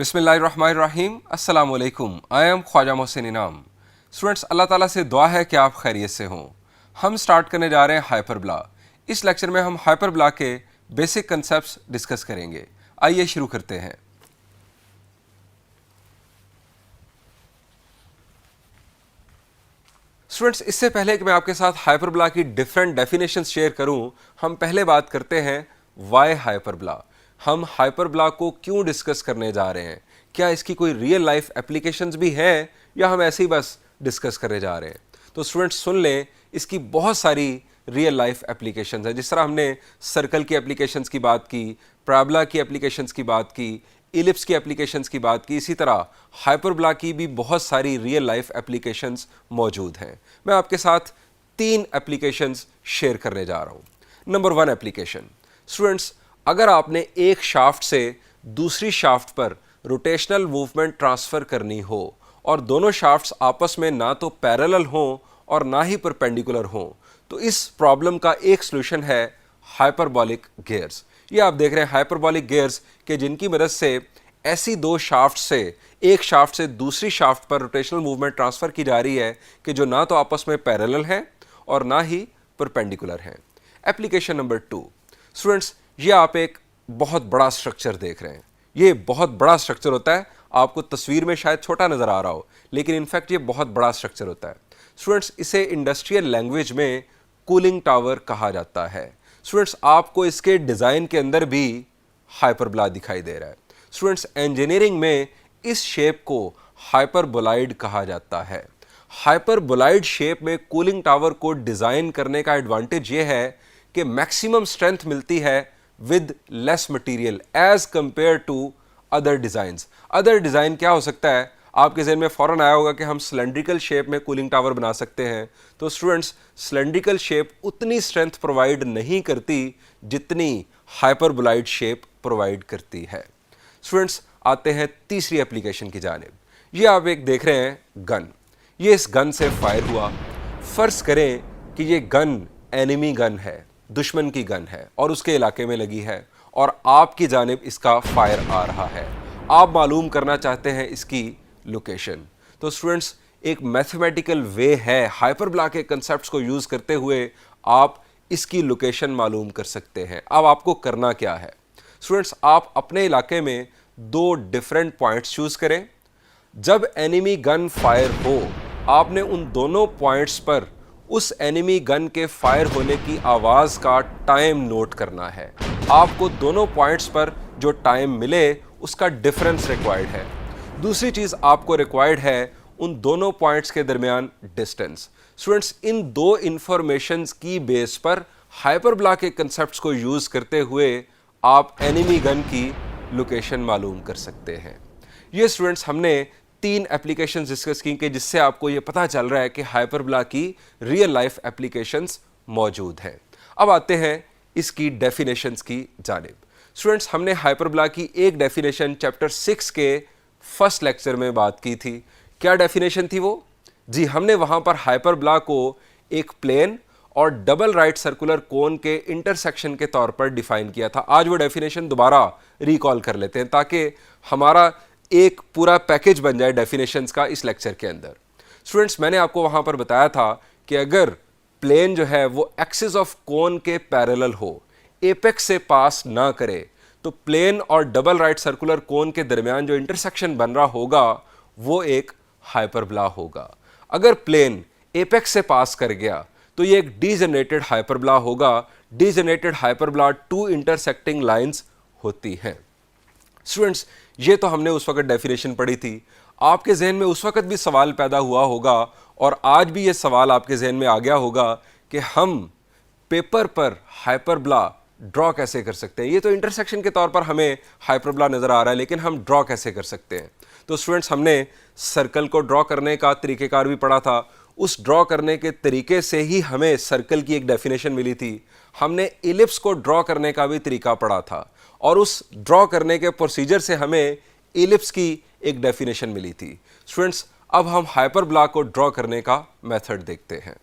बिस्मिल्लाहिर्रहमानिर्रहीम अस्सलाम वालेकुम। आई एम ख्वाजा मोहसिन इनाम। स्टूडेंट्स, अल्लाह ताला से दुआ है कि आप खैरियत से हों। हम स्टार्ट करने जा रहे हैं हाइपरबोला। इस लेक्चर में हम हाइपरबोला के बेसिक कंसेप्ट्स डिस्कस करेंगे। आइए शुरू करते हैं। स्टूडेंट्स, इससे पहले कि मैं आपके साथ हाइपरबोला की डिफरेंट डेफिनेशंस शेयर करूं, हम पहले बात करते हैं वाई हाइपरबोला। हम हाइपरबोला को क्यों डिस्कस करने जा रहे हैं? क्या इसकी कोई रियल लाइफ एप्लीकेशंस भी हैं या हम ऐसे ही बस डिस्कस करने जा रहे हैं? तो स्टूडेंट्स सुन लें, इसकी बहुत सारी रियल लाइफ एप्लीकेशंस हैं। जिस तरह हमने सर्कल की एप्लीकेशंस की बात की, पैराबोला की एप्लीकेशंस की बात की, इलिप्स की एप्लीकेशंस की बात की, इसी तरह हाइपरबोला की भी बहुत सारी रियल लाइफ एप्लीकेशंस मौजूद हैं। मैं आपके साथ 3 एप्लीकेशंस शेयर करने जा रहा हूं। Number 1 application. स्टूडेंट्स, अगर आपने एक शाफ्ट से दूसरी शाफ्ट पर रोटेशनल मूवमेंट ट्रांसफ़र करनी हो और दोनों शाफ्ट्स आपस में ना तो पैरेलल हों और ना ही परपेंडिकुलर हों, तो इस प्रॉब्लम का एक सॉल्यूशन है हाइपरबोलिक गियर्स। ये आप देख रहे हैं हाइपरबोलिक गियर्स के जिनकी मदद से ऐसी दो शाफ्ट से एक शाफ्ट से दूसरी शाफ्ट पर रोटेशनल मूवमेंट ट्रांसफ़र की जा रही है कि जो ना तो आपस में पैरेलल हैं और ना ही परपेंडिकुलर हैं। Application number 2। स्टूडेंट्स, ये आप एक बहुत बड़ा स्ट्रक्चर देख रहे हैं। ये बहुत बड़ा स्ट्रक्चर होता है। आपको तस्वीर में शायद छोटा नज़र आ रहा हो, लेकिन इनफैक्ट ये बहुत बड़ा स्ट्रक्चर होता है। स्टूडेंट्स, इसे इंडस्ट्रियल लैंग्वेज में कूलिंग टावर कहा जाता है। स्टूडेंट्स, आपको इसके डिज़ाइन के अंदर भी हाइपरबोला दिखाई दे रहा है। स्टूडेंट्स, इंजीनियरिंग में इस शेप को हाइपरबोलाइड कहा जाता है। हाइपरबोलाइड शेप में कूलिंग टावर को डिज़ाइन करने का एडवांटेज ये है कि मैक्सिमम स्ट्रेंथ मिलती है with less material as compare to other designs. Other design क्या हो सकता है? आपके जहन में फ़ौरन आया होगा कि हम सिलेंड्रिकल शेप में कूलिंग टावर बना सकते हैं। तो स्टूडेंट्स, सिलेंड्रिकल शेप उतनी स्ट्रेंथ प्रोवाइड नहीं करती जितनी हाइपरबोलाइड शेप प्रोवाइड करती है। स्टूडेंट्स, आते हैं तीसरी एप्लीकेशन की जानिब। ये आप एक देख रहे हैं गन। ये इस गन से फायर हुआ। फ़र्ज़ करें कि ये गन एनिमी गन है, दुश्मन की गन है और उसके इलाके में लगी है और आपकी जानिब इसका फायर आ रहा है। आप मालूम करना चाहते हैं इसकी लोकेशन। तो स्टूडेंट्स, एक मैथमेटिकल वे है, हाइपरबोला के कंसेप्ट्स को यूज़ करते हुए आप इसकी लोकेशन मालूम कर सकते हैं। अब आपको करना क्या है? स्टूडेंट्स, आप अपने इलाके में 2 डिफरेंट पॉइंट्स चूज़ करें। जब एनिमी गन फायर हो, आपने उन दोनों पॉइंट्स पर उस एनिमी गन के फायर होने की आवाज़ का टाइम नोट करना है। आपको दोनों पॉइंट्स पर जो टाइम मिले उसका डिफरेंस रिक्वायर्ड है। दूसरी चीज़ आपको रिक्वायर्ड है उन दोनों पॉइंट्स के दरमियान डिस्टेंस। स्टूडेंट्स, इन 2 इंफॉर्मेशंस की बेस पर हाइपरबोला के कंसेप्ट्स को यूज़ करते हुए आप एनिमी गन की लोकेशन मालूम कर सकते हैं। ये स्टूडेंट्स हमने 3 एप्लीकेशंस डिस्कस की कि जिससे आपको ये पता चल रहा है कि हाइपरबोला की रियल लाइफ एप्लीकेशंस मौजूद हैं। अब आते हैं इसकी डेफिनेशंस की जानिब। स्टूडेंट्स, हमने हाइपरबोला की एक डेफिनेशन चैप्टर 6 के फर्स्ट लेक्चर में बात की थी। क्या डेफिनेशन थी वो? जी, हमने वहाँ पर हाइपरबोला को एक प्लेन और डबल राइट सर्कुलर कोन के इंटरसेक्शन के तौर पर डिफाइन किया था। आज वो डेफिनेशन दोबारा रिकॉल कर लेते हैं ताकि हमारा एक पूरा पैकेज बन जाए डेफिनेशंस का इस लेक्चर के अंदर। स्टूडेंट्स, मैंने आपको वहाँ पर बताया था कि अगर प्लेन जो है वो एक्सिस ऑफ कोन के पैरेलल हो, एपेक्स से पास ना करे, तो प्लेन और डबल राइट सर्कुलर कोन के दरमियान जो इंटरसेक्शन बन रहा होगा वो एक हाइपरबोला होगा। अगर प्लेन एपेक्स से पास कर गया तो ये एक डीजेनरेटेड हाइपरबोला होगा। डीजेनरेटेड हाइपरबोला 2 इंटरसेक्टिंग लाइंस होती हैं। स्टूडेंट्स, ये तो हमने उस वक्त डेफिनेशन पढ़ी थी। आपके जहन में उस वक्त भी सवाल पैदा हुआ होगा और आज भी ये सवाल आपके जहन में आ गया होगा कि हम पेपर पर हाइपरबोला ड्रॉ कैसे कर सकते हैं। ये तो इंटरसेक्शन के तौर पर हमें हाइपरबोला नज़र आ रहा है, लेकिन हम ड्रॉ कैसे कर सकते हैं? तो स्टूडेंट्स, हमने सर्कल को ड्रॉ करने का तरीक़ेकार भी पढ़ा था। उस ड्रॉ करने के तरीके से ही हमें सर्कल की एक डेफिनेशन मिली थी। हमने इलिप्स को ड्रॉ करने का भी तरीका पढ़ा था और उस ड्रॉ करने के प्रोसीजर से हमें इलिप्स की एक डेफिनेशन मिली थी। स्टूडेंट्स, अब हम हाइपरबोला को ड्रॉ करने का मेथड देखते हैं।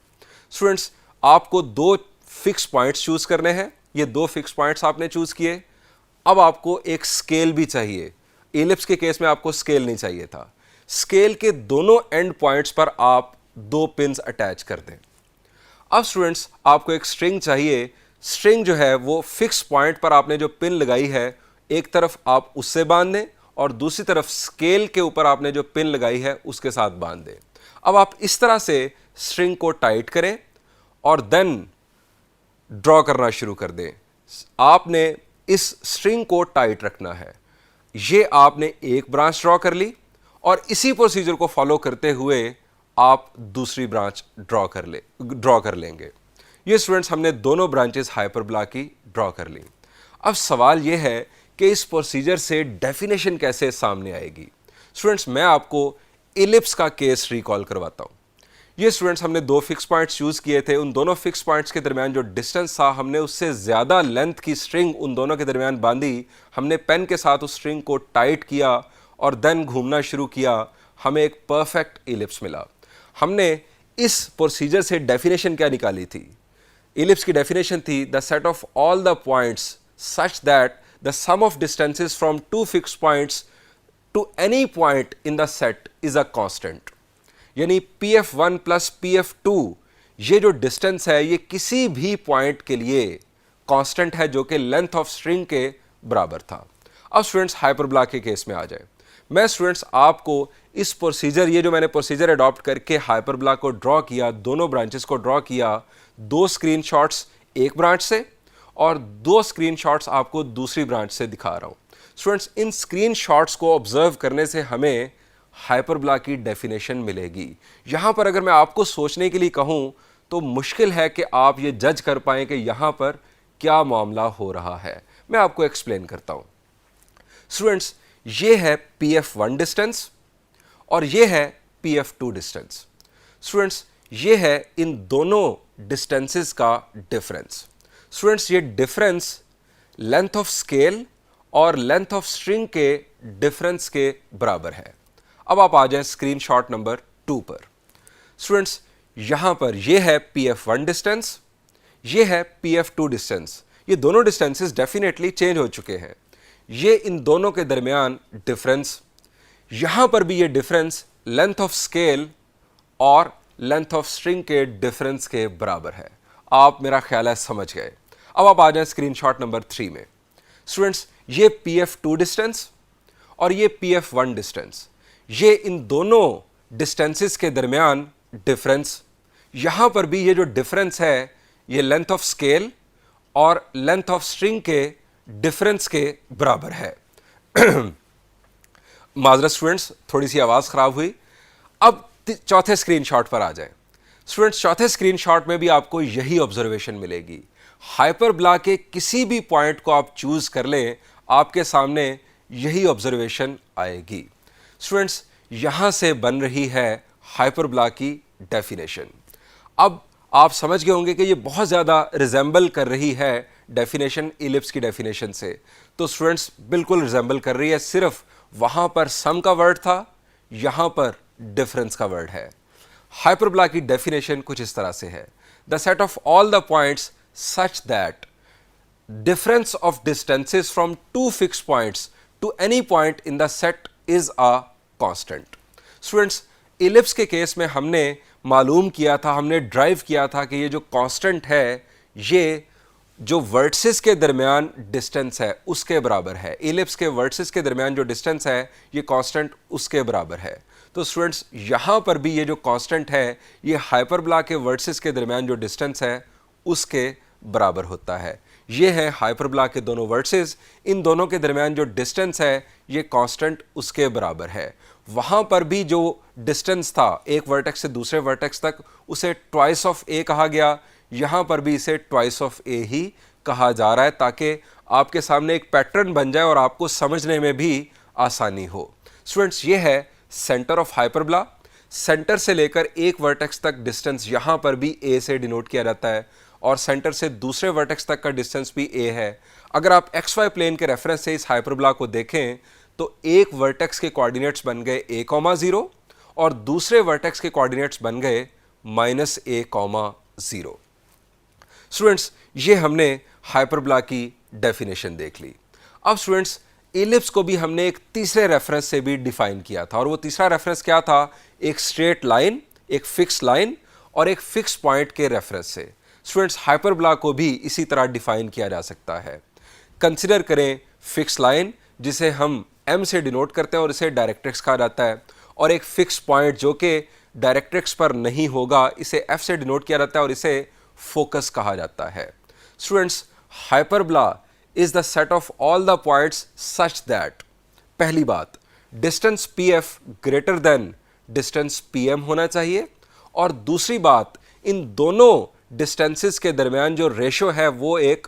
स्टूडेंट्स, आपको 2 फिक्स पॉइंट्स चूज़ करने हैं। ये 2 फिक्स पॉइंट्स आपने चूज़ किए। अब आपको एक स्केल भी चाहिए। एलिप्स के केस में आपको स्केल नहीं चाहिए था। स्केल के दोनों एंड पॉइंट्स पर आप 2 पिन्स अटैच कर दें। अब स्टूडेंट्स आपको एक स्ट्रिंग चाहिए। स्ट्रिंग जो है वो फिक्स पॉइंट पर आपने जो पिन लगाई है, एक तरफ आप उससे बांध दें और दूसरी तरफ स्केल के ऊपर आपने जो पिन लगाई है उसके साथ बांध दें। अब आप इस तरह से स्ट्रिंग को टाइट करें और देन ड्रॉ करना शुरू कर दें। आपने इस स्ट्रिंग को टाइट रखना है। ये आपने एक ब्रांच ड्रॉ कर ली और इसी प्रोसीजर को फॉलो करते हुए आप दूसरी ब्रांच ड्रॉ कर लेंगे। ये स्टूडेंट्स हमने दोनों ब्रांचेस हाइपरबोला की ड्रॉ कर ली। अब सवाल यह है कि इस प्रोसीजर से डेफिनेशन कैसे सामने आएगी। स्टूडेंट्स मैं आपको इलिप्स का केस रिकॉल करवाता हूं। ये स्टूडेंट्स हमने 2 फिक्स पॉइंट्स चूज किए थे। उन दोनों फिक्स पॉइंट्स के दरमियान जो डिस्टेंस था, हमने उससे ज्यादा लेंथ की स्ट्रिंग उन दोनों के दरमियान बांधी। हमने पेन के साथ उस स्ट्रिंग को टाइट किया और देन घूमना शुरू किया। हमें एक परफेक्ट इलिप्स मिला। हमने इस प्रोसीजर से डेफिनेशन क्या निकाली थी? इलिप्स की डेफिनेशन थी the set of all the points such that the sum of distances from 2 fix points to any point in the set is a constant. यानी pf1 प्लस pf2 ये जो distance है ये किसी भी पॉइंट के लिए कांस्टेंट है जो कि लेंथ ऑफ स्ट्रिंग के बराबर था। अब स्टूडेंट्स हाइपरबोला के केस में आ जाए। मैं स्टूडेंट्स आपको इस प्रोसीजर, ये जो मैंने प्रोसीजर अडॉप्ट करके हाइपरबोला को ड्रॉ किया, दोनों ब्रांचेस को ड्रॉ किया, 2 स्क्रीनशॉट्स एक ब्रांच से और 2 स्क्रीनशॉट्स आपको दूसरी ब्रांच से दिखा रहा हूं। स्टूडेंट्स इन स्क्रीनशॉट्स को ऑब्जर्व करने से हमें हाइपरबोला की डेफिनेशन मिलेगी। यहां पर अगर मैं आपको सोचने के लिए कहूं तो मुश्किल है कि आप ये जज कर पाएं कि यहां पर क्या मामला हो रहा है। मैं आपको एक्सप्लेन करता हूं। स्टूडेंट्स ये है pf1 डिस्टेंस और ये है pf2 डिस्टेंस। स्टूडेंट्स ये है इन दोनों डिस्टेंसेस का डिफरेंस। स्टूडेंट्स ये डिफरेंस लेंथ ऑफ स्केल और लेंथ ऑफ स्ट्रिंग के डिफरेंस के बराबर है। अब आप आ जाएं स्क्रीनशॉट नंबर 2 पर। स्टूडेंट्स यहां पर ये है pf1 डिस्टेंस, ये है pf2 डिस्टेंस। ये दोनों डिस्टेंसेस डेफिनेटली चेंज हो चुके हैं। ये इन दोनों के दरमियान डिफरेंस, यहां पर भी ये डिफरेंस लेंथ ऑफ स्केल और लेंथ ऑफ स्ट्रिंग के डिफरेंस के बराबर है। आप मेरा ख्याल है समझ गए। अब आप आ जाएं स्क्रीनशॉट नंबर 3 में। स्टूडेंट्स ये pf2 डिस्टेंस और ये pf1 डिस्टेंस, ये इन दोनों डिस्टेंसेस के दरमियान डिफरेंस, यहां पर भी ये जो डिफरेंस है ये लेंथ ऑफ स्केल और लेंथ ऑफ स्ट्रिंग के डिफरेंस के बराबर है। माजरत स्टूडेंट्स, थोड़ी सी आवाज खराब हुई। अब चौथे स्क्रीनशॉट पर आ जाएं। स्टूडेंट्स चौथे स्क्रीनशॉट में भी आपको यही ऑब्जर्वेशन मिलेगी। हाइपरबोला के किसी भी पॉइंट को आप चूज कर लें, आपके सामने यही ऑब्जर्वेशन आएगी। स्टूडेंट्स यहां से बन रही है हाइपरबोला की डेफिनेशन। अब आप समझ गए होंगे कि ये बहुत ज़्यादा रिजेंबल कर रही है डेफिनेशन इलिप्स की डेफिनेशन से। तो स्टूडेंट्स बिल्कुल रिजेंबल कर रही है, सिर्फ वहां पर सम का वर्ड था, यहां पर डिफरेंस का वर्ड है। हाइपरबोला की डेफिनेशन कुछ इस तरह से है the set of all the points such that difference of distances from 2 fixed points to any point in the set is a constant। Students ellipse के केस में हमने मालूम किया था, हमने ड्राइव किया था कि ये जो कांस्टेंट है ये जो वर्टिसेस के दरमियान डिस्टेंस है उसके बराबर है। इलिप्स के वर्टिसेस के दरमियान जो डिस्टेंस है ये कांस्टेंट उसके बराबर है। तो स्टूडेंट्स यहाँ पर भी ये जो कांस्टेंट है ये हाइपरबोला के वर्टिसेस के दरमियान जो डिस्टेंस है उसके बराबर होता है। ये है हाइपरबोला के दोनों वर्टिसेस, इन दोनों के दरमियान जो डिस्टेंस है ये कांस्टेंट उसके बराबर है। वहाँ पर भी जो डिस्टेंस था एक वर्टेक्स से दूसरे वर्टेक्स तक उसे ट्वाइस ऑफ ए कहा गया, यहाँ पर भी इसे ट्वाइस ऑफ ए ही कहा जा रहा है ताकि आपके सामने एक पैटर्न बन जाए और आपको समझने में भी आसानी हो। स्टूडेंट्स ये है सेंटर ऑफ हाइपरबोला। सेंटर से लेकर एक वर्टेक्स तक डिस्टेंस यहाँ पर भी ए से डिनोट किया जाता है और सेंटर से दूसरे वर्टेक्स तक का डिस्टेंस भी ए है। अगर आप एक्स वाई प्लेन के रेफरेंस से इस हाइपरबोला को देखें तो एक वर्टेक्स के कोऑर्डिनेट्स बन गए a,0 और दूसरे वर्टेक्स के कोऑर्डिनेट्स बन गए -a,0। स्टूडेंट्स ये हमने हाइपरबोला की डेफिनेशन देख ली। अब स्टूडेंट्स इलिप्स को भी हमने एक तीसरे रेफरेंस से भी डिफाइन किया था, और वो तीसरा रेफरेंस क्या था? एक स्ट्रेट लाइन, एक फिक्स लाइन और एक फिक्स पॉइंट के रेफरेंस से। स्टूडेंट्स, हाइपरबोला को भी इसी तरह डिफाइन किया जा सकता है। कंसिडर करें फिक्स लाइन जिसे हम m से डिनोट करते हैं और इसे डायरेक्ट्रिक्स कहा जाता है, और एक फिक्स पॉइंट जो कि डायरेक्ट्रिक्स पर नहीं होगा, इसे f से डिनोट किया जाता है और इसे फोकस कहा जाता है। Students, hyperbola is the set of all the points such that, पहली बात, distance pf greater than distance pm होना चाहिए, और दूसरी बात, इन दोनों डिस्टेंसेस के दरमियान जो रेशो है वो एक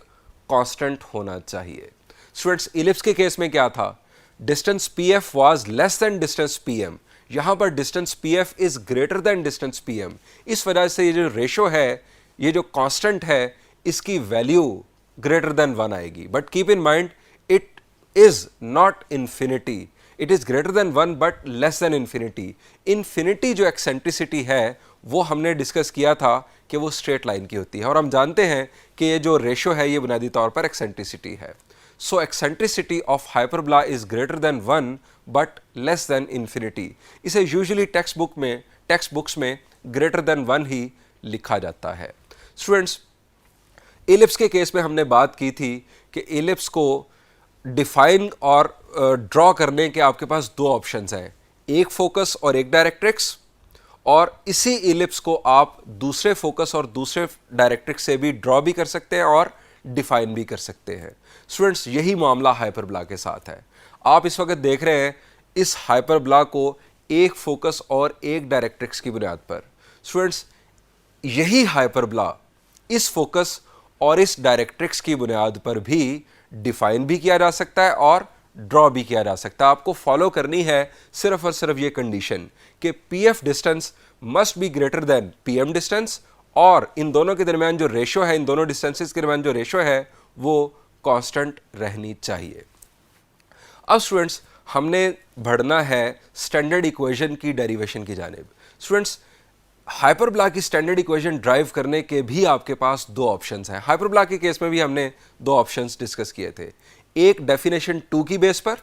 कांस्टेंट होना चाहिए। स्टूडेंट्स, इलिप्स के केस में क्या था? Distance pf was less then distance pm, यहां पर distance pf is greater then distance pm। इस वजह से ये जो रेशो है, ये जो कांस्टेंट है, इसकी वैल्यू ग्रेटर देन 1 आएगी। But keep in mind, it is not infinity, it is greater than 1 but less than infinity. Infinity जो एक्सेंट्रिसिटी है वो हमने डिस्कस किया था कि वो स्ट्रेट लाइन की होती है, और हम जानते हैं कि ये जो रेशो है ये बुनियादी तौर पर एक्सेंट्रिसिटी है। So eccentricity of hyperbola is greater than 1 but less than infinity. इसे यूजुअली टेक्स्ट बुक्स में ग्रेटर देन 1 ही लिखा जाता है। स्टूडेंट्स, इलिप्स के केस में हमने बात की थी कि इलिप्स को डिफाइन और ड्रॉ करने के आपके पास दो ऑप्शंस हैं, एक फोकस और एक डायरेक्ट्रिक्स, और इसी इलिप्स को आप दूसरे फोकस और दूसरे डायरेक्ट्रिक्स से भी ड्रॉ भी कर सकते हैं और डिफाइन भी कर सकते हैं। स्टूडेंट्स, यही मामला हाइपरबोला के साथ है। आप इस वक्त देख रहे हैं इस हाइपरबोला को एक फोकस और एक डायरेक्ट्रिक्स की बुनियाद पर। स्टूडेंट्स, यही हाइपरबोला इस फोकस और इस डायरेक्ट्रिक्स की बुनियाद पर भी डिफाइन भी किया जा सकता है और ड्रॉ भी किया जा सकता है। आपको फॉलो करनी है सिर्फ और सिर्फ ये कंडीशन कि pf distance must be greater then pm distance, और इन दोनों के दरमियान जो रेशो है, इन दोनों डिस्टेंसेस के दरमियान जो रेशो है वो कांस्टेंट रहनी चाहिए। अब स्टूडेंट्स, हमने बढ़ना है स्टैंडर्ड इक्वेशन की डेरिवेशन की जानिब। स्टूडेंट्स, हाइपरबोला की स्टैंडर्ड इक्वेशन ड्राइव करने के भी आपके पास दो ऑप्शंस हैं। हाइपरबोला के केस में भी हमने दो ऑप्शंस डिस्कस किए थे, एक डेफिनेशन 2 की बेस पर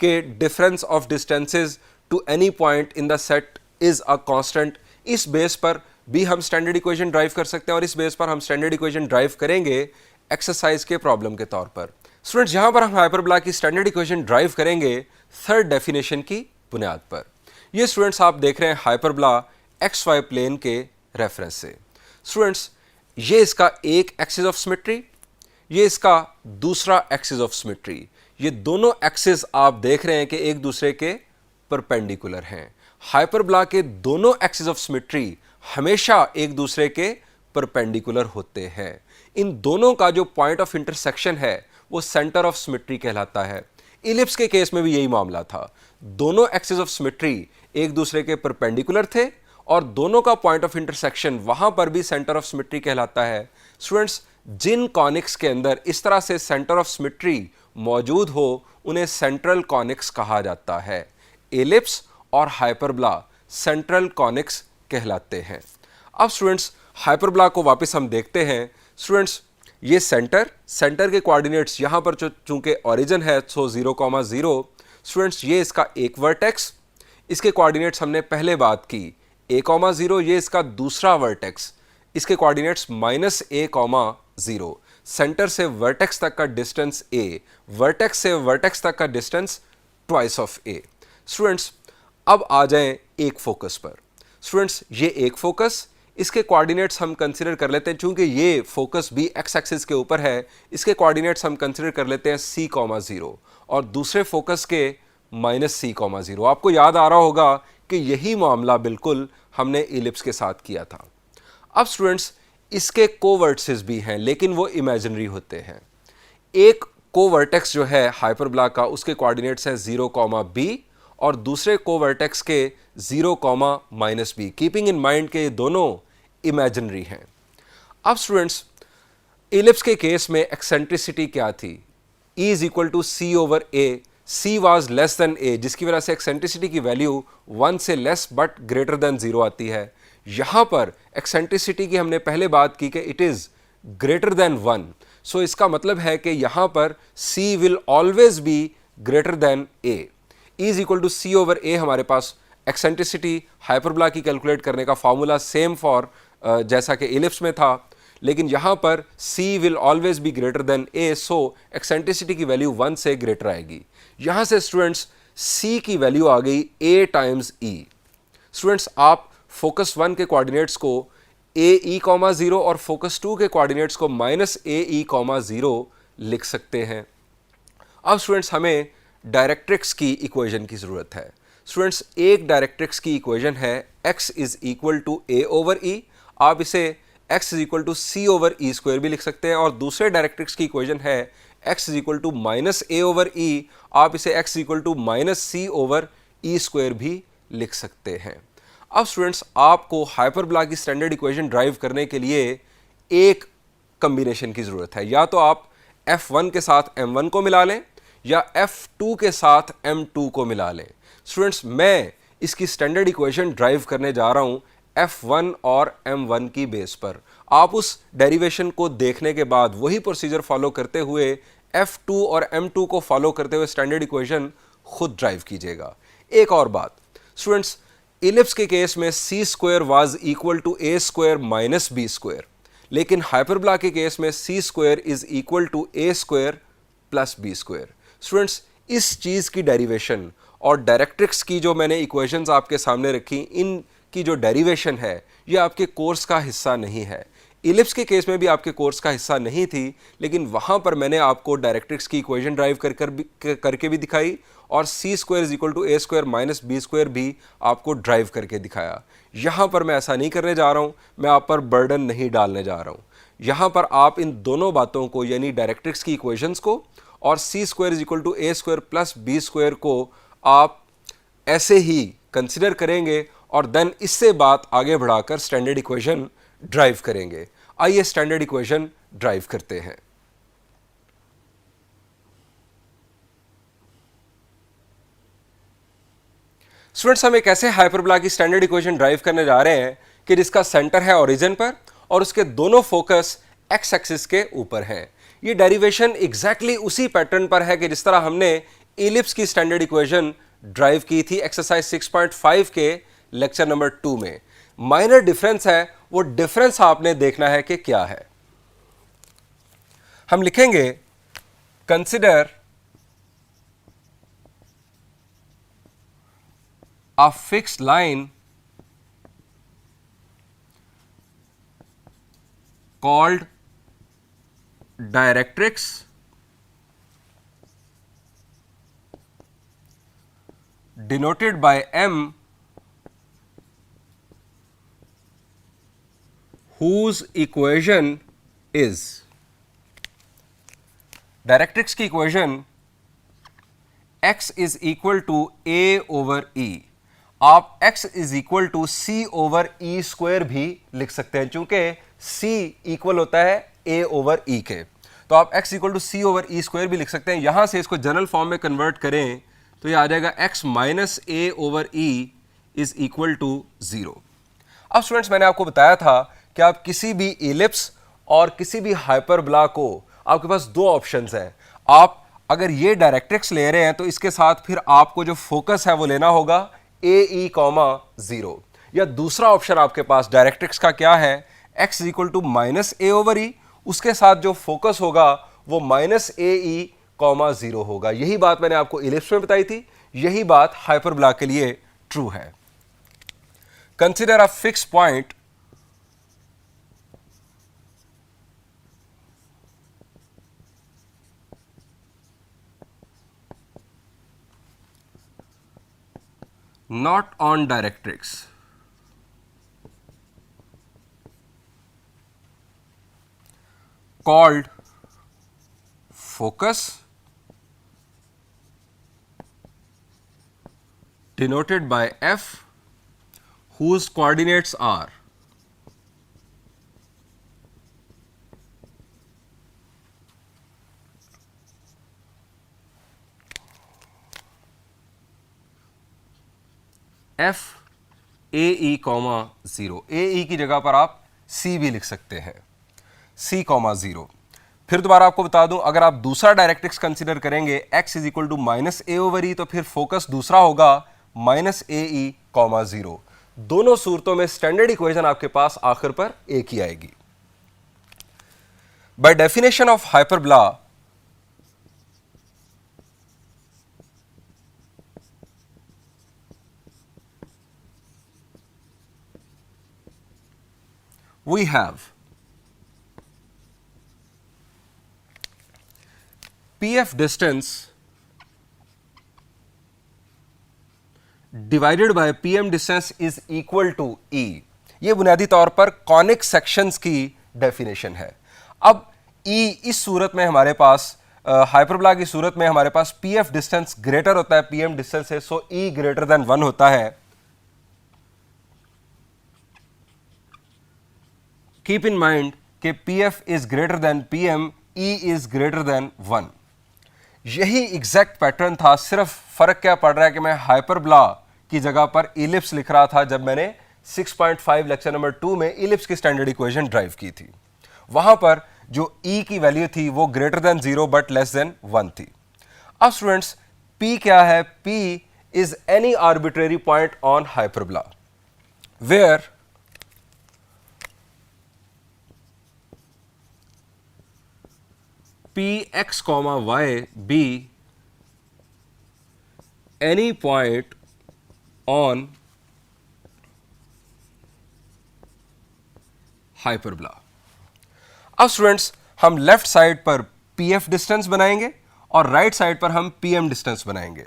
कि difference of distances to any point in the set is a constant. इस बेस पर भी हम स्टैंडर्ड इक्वेशन ड्राइव कर सकते हैं, और इस बेस पर हम स्टैंडर्ड इक्वेशन ड्राइव करेंगे एक्सरसाइज के प्रॉब्लम के तौर पर। स्टूडेंट्स, यहां पर हम हाइपरबोला की स्टैंडर्ड इक्वेशन ड्राइव करेंगे थर्ड डेफिनेशन की बुनियाद पर। ये स्टूडेंट्स आप देख रहे हैं हाइपरबोला XY प्लेन के रेफरेंस से। स्टूडेंट्स, ये इसका एक एक्सिस ऑफ सिमेट्री, ये इसका दूसरा एक्सिस ऑफ सिमेट्री। ये दोनों एक्सिस आप देख रहे हैं कि एक दूसरे के परपेंडिकुलर हैं। हाइपरबोला के दोनों एक्सिस ऑफ सिमेट्री हमेशा एक दूसरे के परपेंडिकुलर होते हैं। इन दोनों का जो पॉइंट ऑफ इंटरसेक्शन है वो सेंटर ऑफ सिमेट्री कहलाता है। इलिप्स के केस में भी यही मामला था, दोनों एक्सिस ऑफ सिमेट्री एक दूसरे के परपेंडिकुलर थे और दोनों का पॉइंट ऑफ इंटरसेक्शन वहां पर भी सेंटर ऑफ सिमेट्री कहलाता है। स्टूडेंट्स, जिन कॉनिक्स के अंदर इस तरह से सेंटर ऑफ सिमेट्री मौजूद हो उन्हें सेंट्रल कॉनिक्स कहा जाता है। एलिप्स और हाइपरबोला सेंट्रल कॉनिक्स कहलाते हैं। अब स्टूडेंट्स, हाइपरबोला को वापस हम देखते हैं। स्टूडेंट्स, ये सेंटर के कोऑर्डिनेट्स यहां पर चूंकि ओरिजिन है, सो 0,0। स्टूडेंट्स, ये इसका एक वर्टेक्स, इसके कोऑर्डिनेट्स हमने पहले बात की a,0। ये इसका दूसरा वर्टेक्स, इसके कोऑर्डिनेट्स -a,0। सेंटर से वर्टेक्स तक का डिस्टेंस a, वर्टेक्स से वर्टेक्स तक का distance twice of a। Students, अब आ जाएं एक फोकस पर। स्टूडेंट्स, ये एक फोकस, इसके कोऑर्डिनेट्स हम कंसीडर कर लेते हैं, चूंकि ये फोकस भी एक्स एक्सिस के ऊपर है, इसके कोऑर्डिनेट्स हम कंसीडर कर लेते हैं c,0 और दूसरे फोकस के -c,0। आपको याद आ रहा होगा कि यही मामला बिल्कुल हमने इलिप्स के साथ किया था। अब स्टूडेंट्स, इसके कोवर्टेक्स भी हैं लेकिन वो इमेजिनरी होते हैं। एक कोवर्टेक्स जो है हाइपरबोला का, उसके कोऑर्डिनेट्स हैं 0,b और दूसरे कोवर्टेक्स के 0,-b। कीपिंग इन माइंड के ये दोनों इमेजिनरी हैं। अब स्टूडेंट्स, इलिप्स के केस में एक्सेंट्रिसिटी क्या थी? E is equal to c/a। c was less than a, जिसकी वजह से एक्सेंट्रिसिटी की वैल्यू 1 से लेस बट ग्रेटर देन 0 आती है। यहां पर एक्सेंट्रिसिटी की हमने पहले बात की कि it is greater than 1, so इसका मतलब है कि यहां पर c will always be greater than A. E is equal to C over A हमारे पास एक्सेंट्रिसिटी हाइपरबोला की कैलकुलेट करने का फॉर्मूला सेम फॉर जैसा कि इलिप्स में था, लेकिन यहां पर C will always be greater than A, so eccentricity की वैल्यू 1 से ग्रेटर आएगी। यहां से स्टूडेंट्स C की वैल्यू आ गई A टाइम्स E। स्टूडेंट्स आप फोकस 1 के कोऑर्डिनेट्स को AE,0 और फोकस 2 के कोऑर्डिनेट्स को -AE,0 लिख सकते हैं। अब स्टूडेंट्स हमें डायरेक्ट्रिक्स की इक्वेशन की ज़रूरत है। स्टूडेंट्स एक डायरेक्ट्रिक्स की इक्वेशन है x is equal to a over e, आप इसे x is equal to c over e square भी लिख सकते हैं, और दूसरे डायरेक्ट्रिक्स की इक्वेशन है x is equal to minus a over e, आप इसे x is equal to minus c over e square भी लिख सकते हैं। अब स्टूडेंट्स आपको हाइपरबोला की स्टैंडर्ड इक्वेशन ड्राइव करने के लिए एक कम्बिनेशन की ज़रूरत है। या तो आप f1 के साथ m1 को मिला लें या f2 के साथ m2 को मिला लें। स्टूडेंट्स मैं इसकी स्टैंडर्ड इक्वेशन ड्राइव करने जा रहा हूं f1 और m1 की बेस पर। आप उस डेरिवेशन को देखने के बाद वही प्रोसीजर फॉलो करते हुए f2 और m2 को फॉलो करते हुए स्टैंडर्ड इक्वेशन खुद ड्राइव कीजिएगा। एक और बात स्टूडेंट्स, इलिप्स के केस में C square was equal to A square minus B square, लेकिन हाइपरबोला के केस में C square is equal to A square plus B square. Students इस चीज़ की डेरिवेशन और डायरेक्ट्रिक्स की जो मैंने इक्वेशंस आपके सामने रखी, इनकी जो डेरिवेशन है ये आपके कोर्स का हिस्सा नहीं है। इलिप्स के केस में भी आपके कोर्स का हिस्सा नहीं थी, लेकिन वहाँ पर मैंने आपको डायरेक्ट्रिक्स की इक्वेशन ड्राइव करके भी दिखाई, और C square is equal to A square minus B square भी आपको ड्राइव करके दिखाया। यहाँ पर मैं ऐसा नहीं करने जा रहा हूँ, मैं आप पर बर्डन नहीं डालने जा रहा हूँ। यहाँ पर आप इन दोनों बातों को यानी डायरेक्ट्रिक्स की इक्वेशंस को और C square is equal to A square plus B square को आप ऐसे ही कंसिडर करेंगे और देन इससे बात आगे बढ़ाकर स्टैंडर्ड इक्वेशन ड्राइव करेंगे। आइए स्टैंडर्ड इक्वेशन ड्राइव करते हैं। स्टूडेंट्स हम एक ऐसे हाइपरबोला की स्टैंडर्ड इक्वेशन ड्राइव करने जा रहे हैं कि जिसका सेंटर है ओरिजिन पर और उसके दोनों फोकस एक्स एक्सिस के ऊपर हैं। ये डेरिवेशन एग्जैक्टली उसी पैटर्न पर है कि जिस तरह हमने इलिप्स की स्टैंडर्ड इक्वेशन ड्राइव की थी एक्सरसाइज 6.5 के लेक्चर नंबर 2 में। माइनर डिफरेंस है, वो डिफरेंस आपने देखना है कि क्या है। हम लिखेंगे consider a fixed line called directrix denoted by M, whose equation is directrix की equation x is equal to a over e। आप x is equal to C over e square भी लिख सकते हैं, चूंकि c इक्वल होता है a over e के, तो आप x equal to C over e square भी लिख सकते हैं। यहां से इसको जनरल फॉर्म में कन्वर्ट करें तो ये आ जाएगा x minus a over e is equal to 0। अब स्टूडेंट्स मैंने आपको बताया था कि आप किसी भी इलिप्स और किसी भी हाइपरबोला को, आपके पास दो ऑप्शंस हैं। आप अगर ये डायरेक्ट्रिक्स ले रहे हैं तो इसके साथ फिर आपको जो फोकस है वो लेना होगा AE,0, या दूसरा ऑप्शन आपके पास डायरेक्ट्रिक्स का क्या है, x is equal to minus A over E, उसके साथ जो फोकस होगा वो माइनस AE,0 होगा। यही बात मैंने आपको इलिप्स में बताई थी, यही बात हाइपरबोला के लिए ट्रू है। Consider a fix point not on directrix called focus denoted by F, whose coordinates are F AE,0। AE की जगह पर आप C भी लिख सकते हैं, C,0। फिर दोबारा आपको बता दूं, अगर आप दूसरा डायरेक्ट्रिक्स कंसीडर करेंगे x is equal to minus A over E, तो फिर फोकस दूसरा होगा माइनस ए ई कॉमा 0। दोनों सूरतों में स्टैंडर्ड इक्वेशन आपके पास आखिर पर एक ही आएगी। By definition of hyperbola, we have PF distance divided by PM distance is equal to E। ये बुनियादी तौर पर कॉनिक सेक्शंस की डेफिनेशन है। अब E इस सूरत में हमारे पास हाइपरबोला की सूरत में हमारे पास PF डिस्टेंस ग्रेटर होता है PM डिस्टेंस से, सो E ग्रेटर देन 1 होता है। कीप इन माइंड कि PF is greater then PM, E is greater than 1। यही एग्जैक्ट पैटर्न था, सिर्फ फर्क क्या पड़ रहा है कि मैं हाइपरबोला की जगह पर इलिप्स लिख रहा था जब मैंने 6.5 लेक्चर नंबर 2 में इलिप्स की स्टैंडर्ड इक्वेशन ड्राइव की थी। वहां पर जो E की वैल्यू थी वो greater than 0 but less than 1 थी। अब स्टूडेंट्स, P क्या है? P is any arbitrary point on hyperbola where Px comma y be any point on hyperbola. अब स्टूडेंट्स, हम लेफ्ट साइड पर PF डिस्टेंस बनाएंगे और राइट साइड पर हम PM डिस्टेंस बनाएंगे।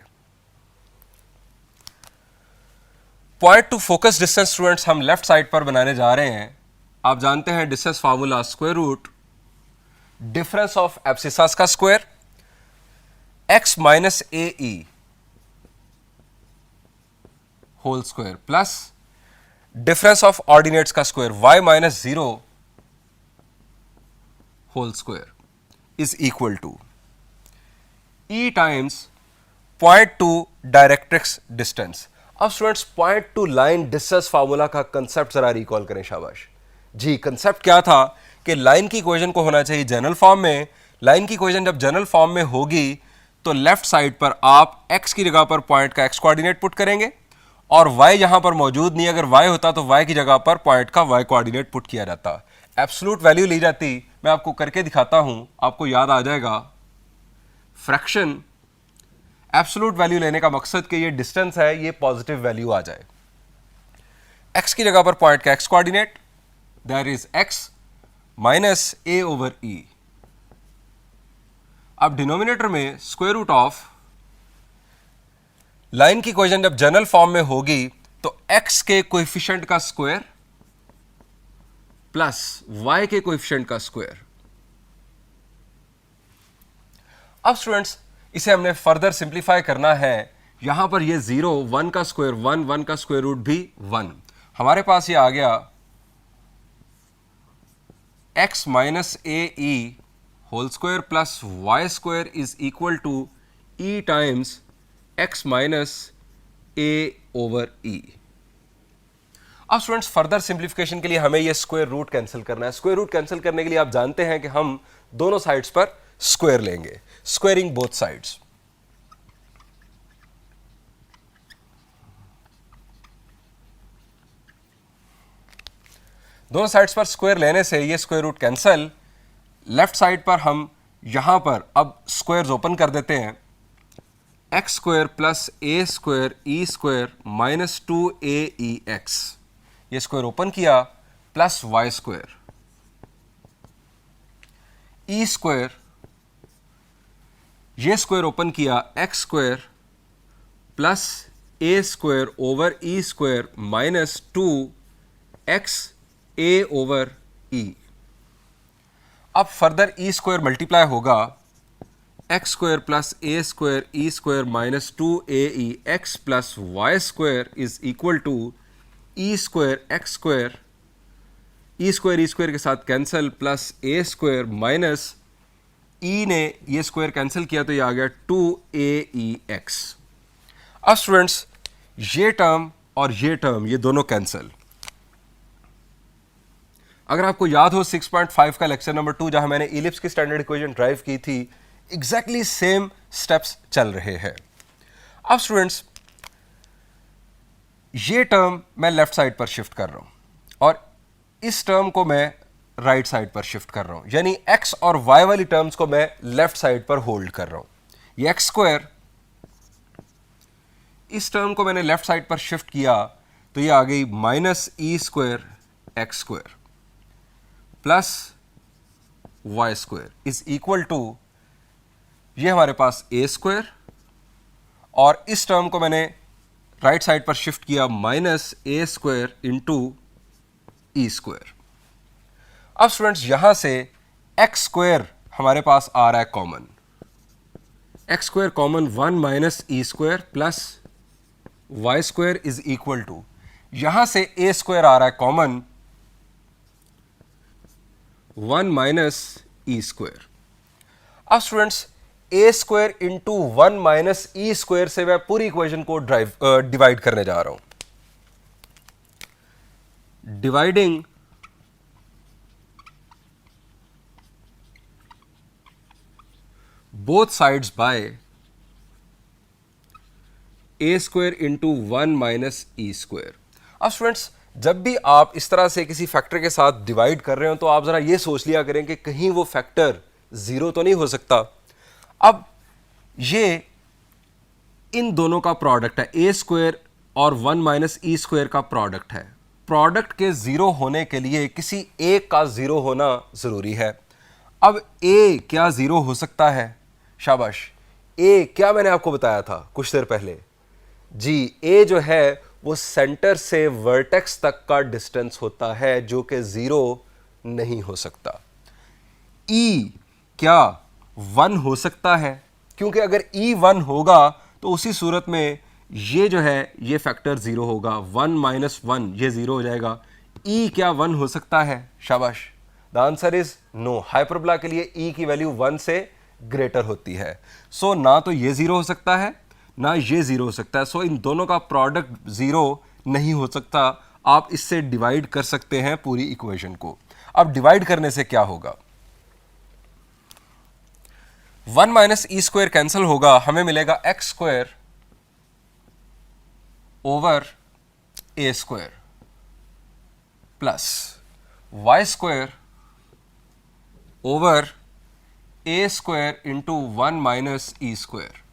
Point to focus distance students हम लेफ्ट साइड पर बनाने जा रहे हैं। आप जानते हैं distance formula square root difference of abscissas का square x minus A E whole square plus difference of ordinates का square y minus 0 whole square is equal to E times point to directrix distance. अब students, point to line distance formula का concept जरा recall करें। शाबाश जी। Concept क्या था कि line की इक्वेशन को होना चाहिए जनरल फॉर्म में। लाइन की इक्वेशन जब जनरल फॉर्म में होगी तो लेफ्ट साइड पर आप x की जगह पर पॉइंट का x कोऑर्डिनेट पुट करेंगे और y यहां पर मौजूद नहीं, अगर y होता तो y की जगह पर पॉइंट का y कोऑर्डिनेट पुट किया जाता, एब्सोल्यूट वैल्यू ली जाती। मैं आपको करके दिखाता हूं, आपको याद आ जाएगा। फ्रैक्शन एब्सोल्यूट वैल्यू लेने का मकसद कि ये डिस्टेंस है, ये पॉजिटिव वैल्यू आ जाए। x की जगह पर पॉइंट का x coordinate that is x minus A over ई। अब डिनोमिनेटर में स्क्वायर रूट ऑफ लाइन की इक्वेशन जब जनरल फॉर्म में होगी तो x के कोएफिशिएंट का स्क्वायर प्लस y के कोएफिशिएंट का स्क्वायर। अब स्टूडेंट्स, इसे हमने फर्दर सिंप्लीफाई करना है। यहां पर ये 0, 1 का स्क्वायर 1, 1 का स्क्वायर रूट भी 1। हमारे पास ये आ गया x minus A E whole square plus Y square is equal to E times x minus A over ई। अब स्टूडेंट्स, फर्दर सिंप्लीफिकेशन के लिए हमें ये स्क्वायर रूट कैंसिल करना है। स्क्वायर रूट कैंसिल करने के लिए आप जानते हैं कि हम दोनों साइड्स पर स्क्वायर लेंगे, स्क्वायरिंग बोथ साइड्स। दोनों साइड्स पर स्क्वायर लेने से ये square root cancel. Left side पर हम यहां पर अब स्क्वायर्स ओपन कर देते हैं। X square plus a square e square minus 2aex, ये स्क्वायर ओपन किया, plus Y square e square, ये स्क्वायर ओपन किया, x square plus a square over e square minus 2x a over ई। अब further e square multiply होगा, x square plus a square e square minus 2aex plus Y square is equal to e square x square, e square के साथ cancel, plus a square minus ई ने ये square cancel किया तो ये आ गया 2aex। अब स्टूडेंट्स, ये टर्म और ये टर्म ये दोनों कैंसिल। अगर आपको याद हो 6.5 का लेक्चर नंबर 2 जहां मैंने इलिप्स की स्टैंडर्ड इक्वेशन ड्राइव की थी, एग्जैक्टली सेम स्टेप्स चल रहे हैं। अब स्टूडेंट्स, ये टर्म मैं लेफ्ट साइड पर शिफ्ट कर रहा हूं और इस टर्म को मैं राइट साइड पर शिफ्ट कर रहा हूं, यानी एक्स और वाई वाली टर्म्स को मैं लेफ्ट साइड पर होल्ड कर रहा हूं। ये एक्स स्क्वायर, इस टर्म को मैंने लेफ्ट साइड पर शिफ्ट किया तो ये आ गई minus E square x square plus Y square is equal to, ये हमारे पास ए स्क्वायर, और इस टर्म को मैंने राइट साइड पर शिफ्ट किया minus a square into e square. अब स्टूडेंट्स, यहां से एक्स स्क्वायर हमारे पास आ रहा है common, x square common 1 minus E square plus Y square is equal to, यहां से ए स्क्वायर आ रहा है कॉमन 1 माइनस ई स्क्वायर। अब students, a square into 1 minus E square से मैं पूरी इक्वेशन को डिवाइड करने जा रहा हूं। Dividing both sides by A square into 1 minus E square. अब स्टूडेंट्स, जब भी आप इस तरह से किसी फैक्टर के साथ डिवाइड कर रहे हो तो आप जरा ये सोच लिया करें कि कहीं वो फैक्टर जीरो तो नहीं हो सकता। अब ये इन दोनों का प्रोडक्ट है, ए स्क्वायर और 1 माइनस ई स्क्वायर का प्रोडक्ट है। प्रोडक्ट के जीरो होने के लिए किसी एक का जीरो होना जरूरी है। अब ए क्या जीरो हो सकता है? शाबाश, ए क्या मैंने आपको बताया था कुछ देर पहले? जी, ए जो है वो सेंटर से वर्टेक्स तक का डिस्टेंस होता है जो कि जीरो नहीं हो सकता। ई क्या 1 हो सकता है? क्योंकि अगर ई 1 होगा तो उसी सूरत में ये जो है ये फैक्टर जीरो होगा, 1 माइनस 1 ये जीरो हो जाएगा। ई क्या 1 हो सकता है? शाबाश, the answer is no. Hyperbola के लिए ई की वैल्यू 1 से ग्रेटर होती है। सो ना तो ये जीरो हो सकता है ना ये जीरो हो सकता है। सो इन दोनों का प्रोडक्ट जीरो नहीं हो सकता। आप इससे डिवाइड कर सकते हैं पूरी इक्वेशन को। अब डिवाइड करने से क्या होगा? 1 माइनस ई स्क्वायर कैंसिल होगा, हमें मिलेगा x square over A square plus Y square over A square into 1 minus E square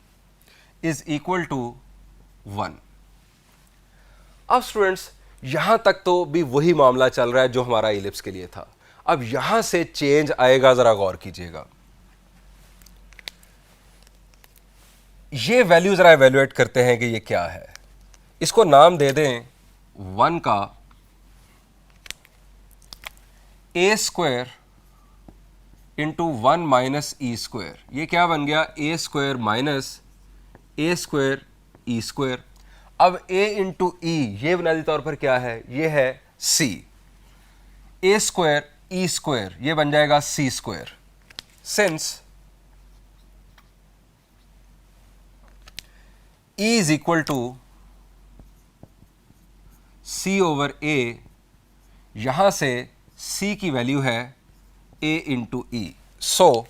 is equal to 1। अब स्टूडेंट्स, यहां तक तो भी वही मामला चल रहा है जो हमारा इलिप्स के लिए था। अब यहां से चेंज आएगा, जरा गौर कीजिएगा। ये वैल्यू जरा एवेल्युएट करते हैं कि ये क्या है। इसको नाम दे दें 1 का ए स्क्वायर इंटू 1 माइनस ई स्क्वायर। ये क्या बन गया? ए square minus a square e square. अब ए इंटू ई ये बुनियादी तौर पर क्या है? ये है सी। ए स्क्वायर ई स्क्वायर ये बन जाएगा C square. Since E is equal to C over A, यहां से सी की वैल्यू है A into E. So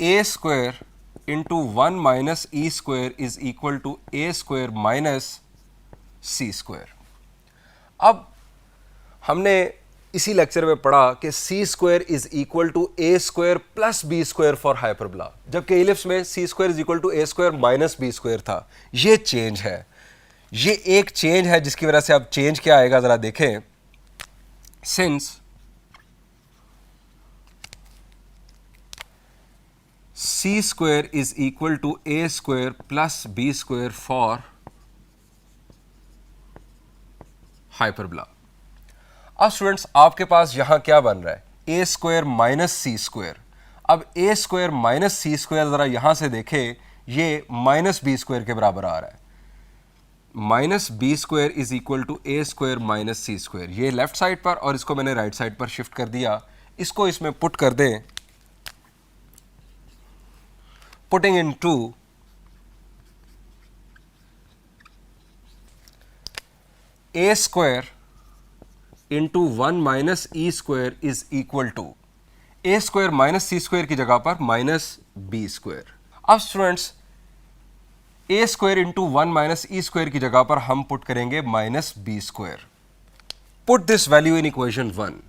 A square into 1 minus E square is equal to A square minus C square. अब हमने इसी लेक्चर में पढ़ा कि C square is equal to A square plus B square for hyperbola, जबकि ellipse में C square is equal to A square minus B square था। ये चेंज है, ये एक चेंज है जिसकी वजह से अब चेंज क्या आएगा जरा देखें। Since c square is equal to A square plus B square for hyperbola. अब स्टूडेंट्स, आपके पास यहां क्या बन रहा है? A square minus C square. अब a square minus C square जरा यहां से देखें, ये माइनस बी स्क्वायर के बराबर आ रहा है। Minus B square is equal to A square minus C square. ये लेफ्ट साइड पर और इसको मैंने राइट साइड पर शिफ्ट कर दिया। इसको इसमें पुट कर दें। Putting into A square into 1 minus E square is equal to A square minus C square की जगह पर माइनस बी स्क्वायर। अब students a square into 1 minus E square की जगह पर हम पुट करेंगे minus B square. Put this value in equation 1।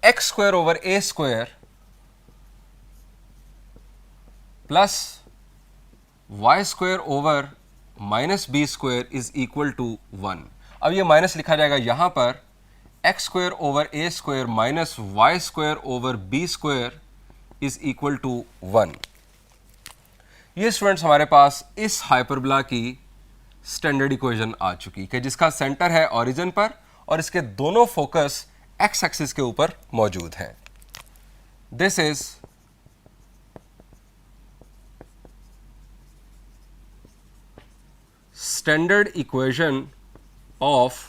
X square over A square plus Y square over minus B square is equal to 1। अब ये minus लिखा जाएगा यहां पर x square over A square minus y square over B square is equal to 1। ये students हमारे पास इस hyperbola की स्टैंडर्ड इक्वेशन आ चुकी है जिसका सेंटर है ओरिजिन पर और इसके दोनों फोकस एक्स एक्सिस के ऊपर मौजूद हैं। This is standard equation of